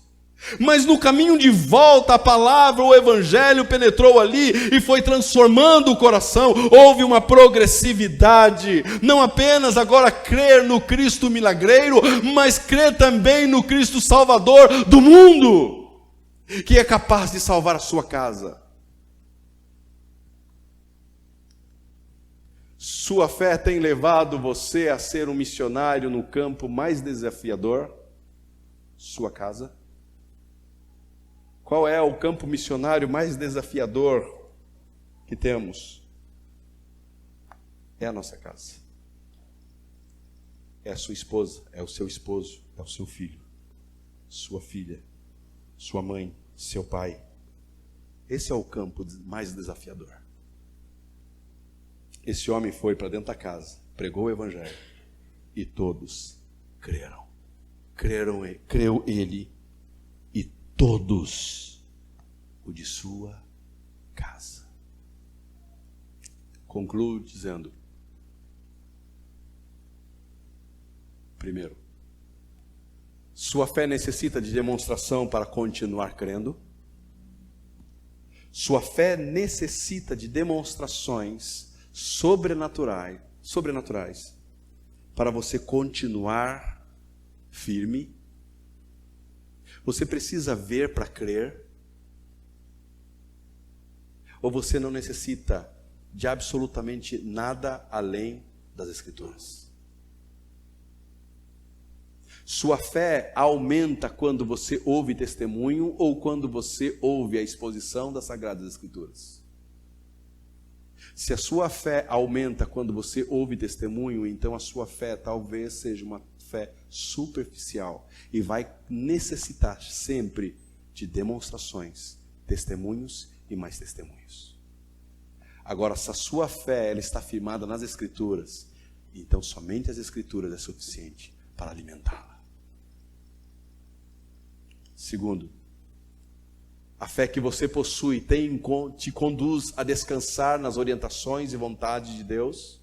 Mas no caminho de volta, a palavra, o evangelho penetrou ali e foi transformando o coração. Houve uma progressividade, não apenas agora crer no Cristo milagreiro, mas crer também no Cristo Salvador do mundo, que é capaz de salvar a sua casa. Sua fé tem levado você a ser um missionário no campo mais desafiador? Sua casa? Qual é o campo missionário mais desafiador que temos? É a nossa casa. É a sua esposa, é o seu esposo, é o seu filho, sua filha, sua mãe, seu pai. Esse é o campo mais desafiador. Esse homem foi para dentro da casa, pregou o evangelho e todos creram. Creu ele e todos o de sua casa. Concluo dizendo: primeiro, sua fé necessita de demonstração para continuar crendo. Sua fé necessita de demonstrações sobrenaturais para você continuar firme. Você precisa ver para crer? Ou você não necessita de absolutamente nada além das Escrituras? Sua fé aumenta quando você ouve testemunho ou quando você ouve a exposição das Sagradas Escrituras? Se a sua fé aumenta quando você ouve testemunho, então a sua fé talvez seja uma fé superficial e vai necessitar sempre de demonstrações, testemunhos e mais testemunhos. Agora, se a sua fé ela está firmada nas Escrituras, então somente as Escrituras é suficiente para alimentá-la. Segundo, a fé que você possui te conduz a descansar nas orientações e vontades de Deus?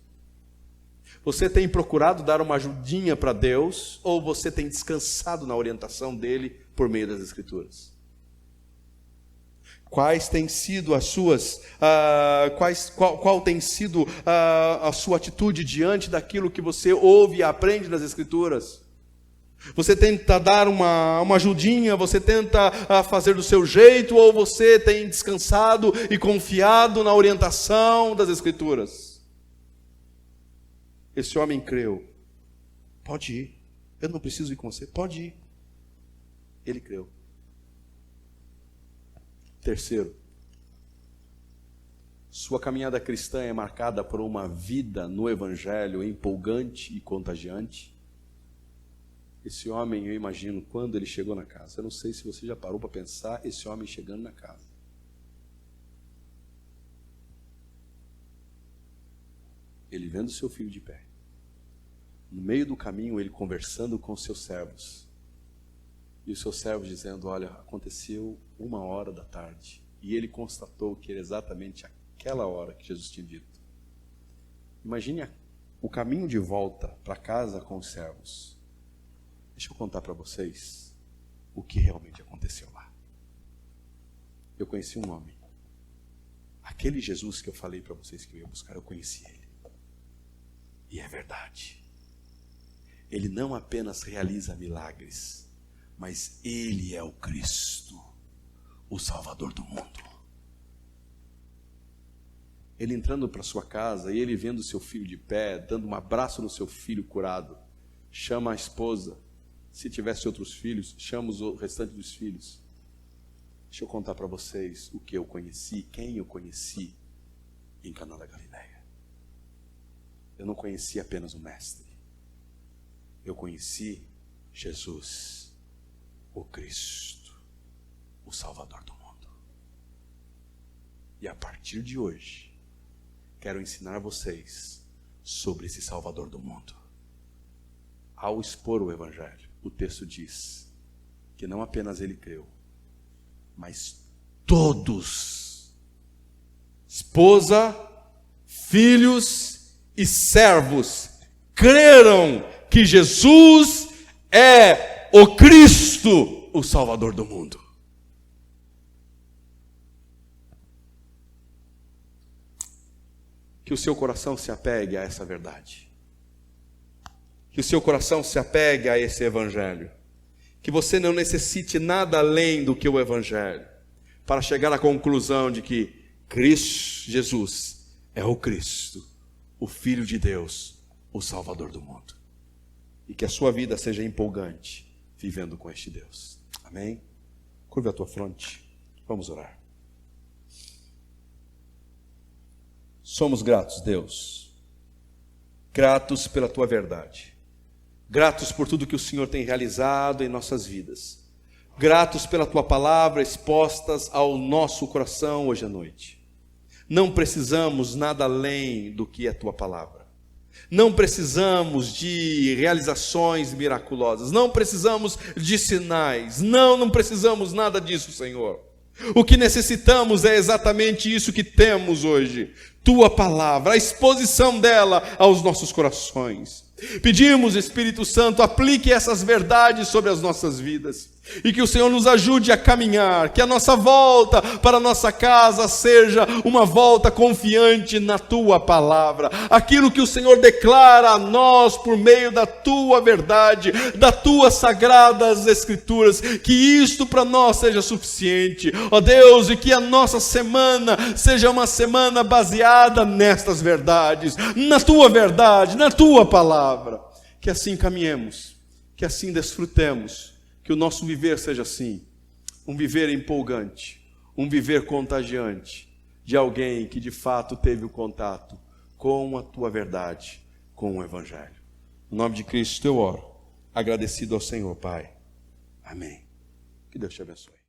Você tem procurado dar uma ajudinha para Deus ou você tem descansado na orientação dele por meio das Escrituras? Quais têm sido as suas, qual tem sido a sua atitude diante daquilo que você ouve e aprende das Escrituras? Você tenta dar uma ajudinha, você tenta fazer do seu jeito, ou você tem descansado e confiado na orientação das Escrituras? Esse homem creu. Pode ir. Eu não preciso ir com você. Pode ir. Ele creu. Terceiro, sua caminhada cristã é marcada por uma vida no Evangelho empolgante e contagiante? Esse homem, eu imagino, quando ele chegou na casa, eu não sei se você já parou para pensar, esse homem chegando na casa. Ele vendo seu filho de pé. No meio do caminho, ele conversando com seus servos. E os seus servos dizendo: olha, aconteceu 1h e ele constatou que era exatamente aquela hora que Jesus tinha dito. Imagine o caminho de volta para casa com os servos. Deixa eu contar para vocês o que realmente aconteceu lá. Eu conheci um homem. Aquele Jesus que eu falei para vocês que eu ia buscar, eu conheci ele. E é verdade. Ele não apenas realiza milagres, mas ele é o Cristo, o Salvador do mundo. ele entrando para sua casa e ele vendo seu filho de pé, dando um abraço no seu filho curado, chama a esposa, se tivesse outros filhos, chama o restante dos filhos. Deixa eu contar para vocês o que eu conheci, quem eu conheci em Caná da Galileia. Eu não conheci apenas o Mestre, eu conheci Jesus, o Cristo, o Salvador do mundo. E a partir de hoje, quero ensinar vocês sobre esse Salvador do mundo. Ao expor o Evangelho, o texto diz que não apenas ele creu, mas todos, esposa, filhos e servos, creram que Jesus é o Cristo, o Salvador do mundo. Que o seu coração se apegue a essa verdade. Que o seu coração se apegue a esse Evangelho. Que você não necessite nada além do que o Evangelho para chegar à conclusão de que Cristo Jesus é o Cristo, o Filho de Deus, o Salvador do mundo. E que a sua vida seja empolgante vivendo com este Deus. Amém? Curva a tua fronte. Vamos orar. Somos gratos, Deus. Gratos pela tua verdade. Gratos por tudo que o Senhor tem realizado em nossas vidas. Gratos pela tua palavra expostas ao nosso coração hoje à noite. Não precisamos nada além do que é tua palavra. Não precisamos de realizações miraculosas. Não precisamos de sinais. Não precisamos nada disso, Senhor. O que necessitamos é exatamente isso que temos hoje. Tua palavra, a exposição dela aos nossos corações. Pedimos, Espírito Santo, aplique essas verdades sobre as nossas vidas. E que o Senhor nos ajude a caminhar, que a nossa volta para a nossa casa seja uma volta confiante na Tua palavra. Aquilo que o Senhor declara a nós por meio da Tua verdade, das Tuas sagradas Escrituras, que isto para nós seja suficiente. Ó Deus, e que a nossa semana seja uma semana baseada nestas verdades, na Tua verdade, na Tua palavra. Que assim caminhemos, que assim desfrutemos. Que o nosso viver seja assim, um viver empolgante, um viver contagiante, de alguém que de fato teve o contato com a tua verdade, com o Evangelho. No nome de Cristo eu oro, agradecido ao Senhor, Pai. Amém. Que Deus te abençoe.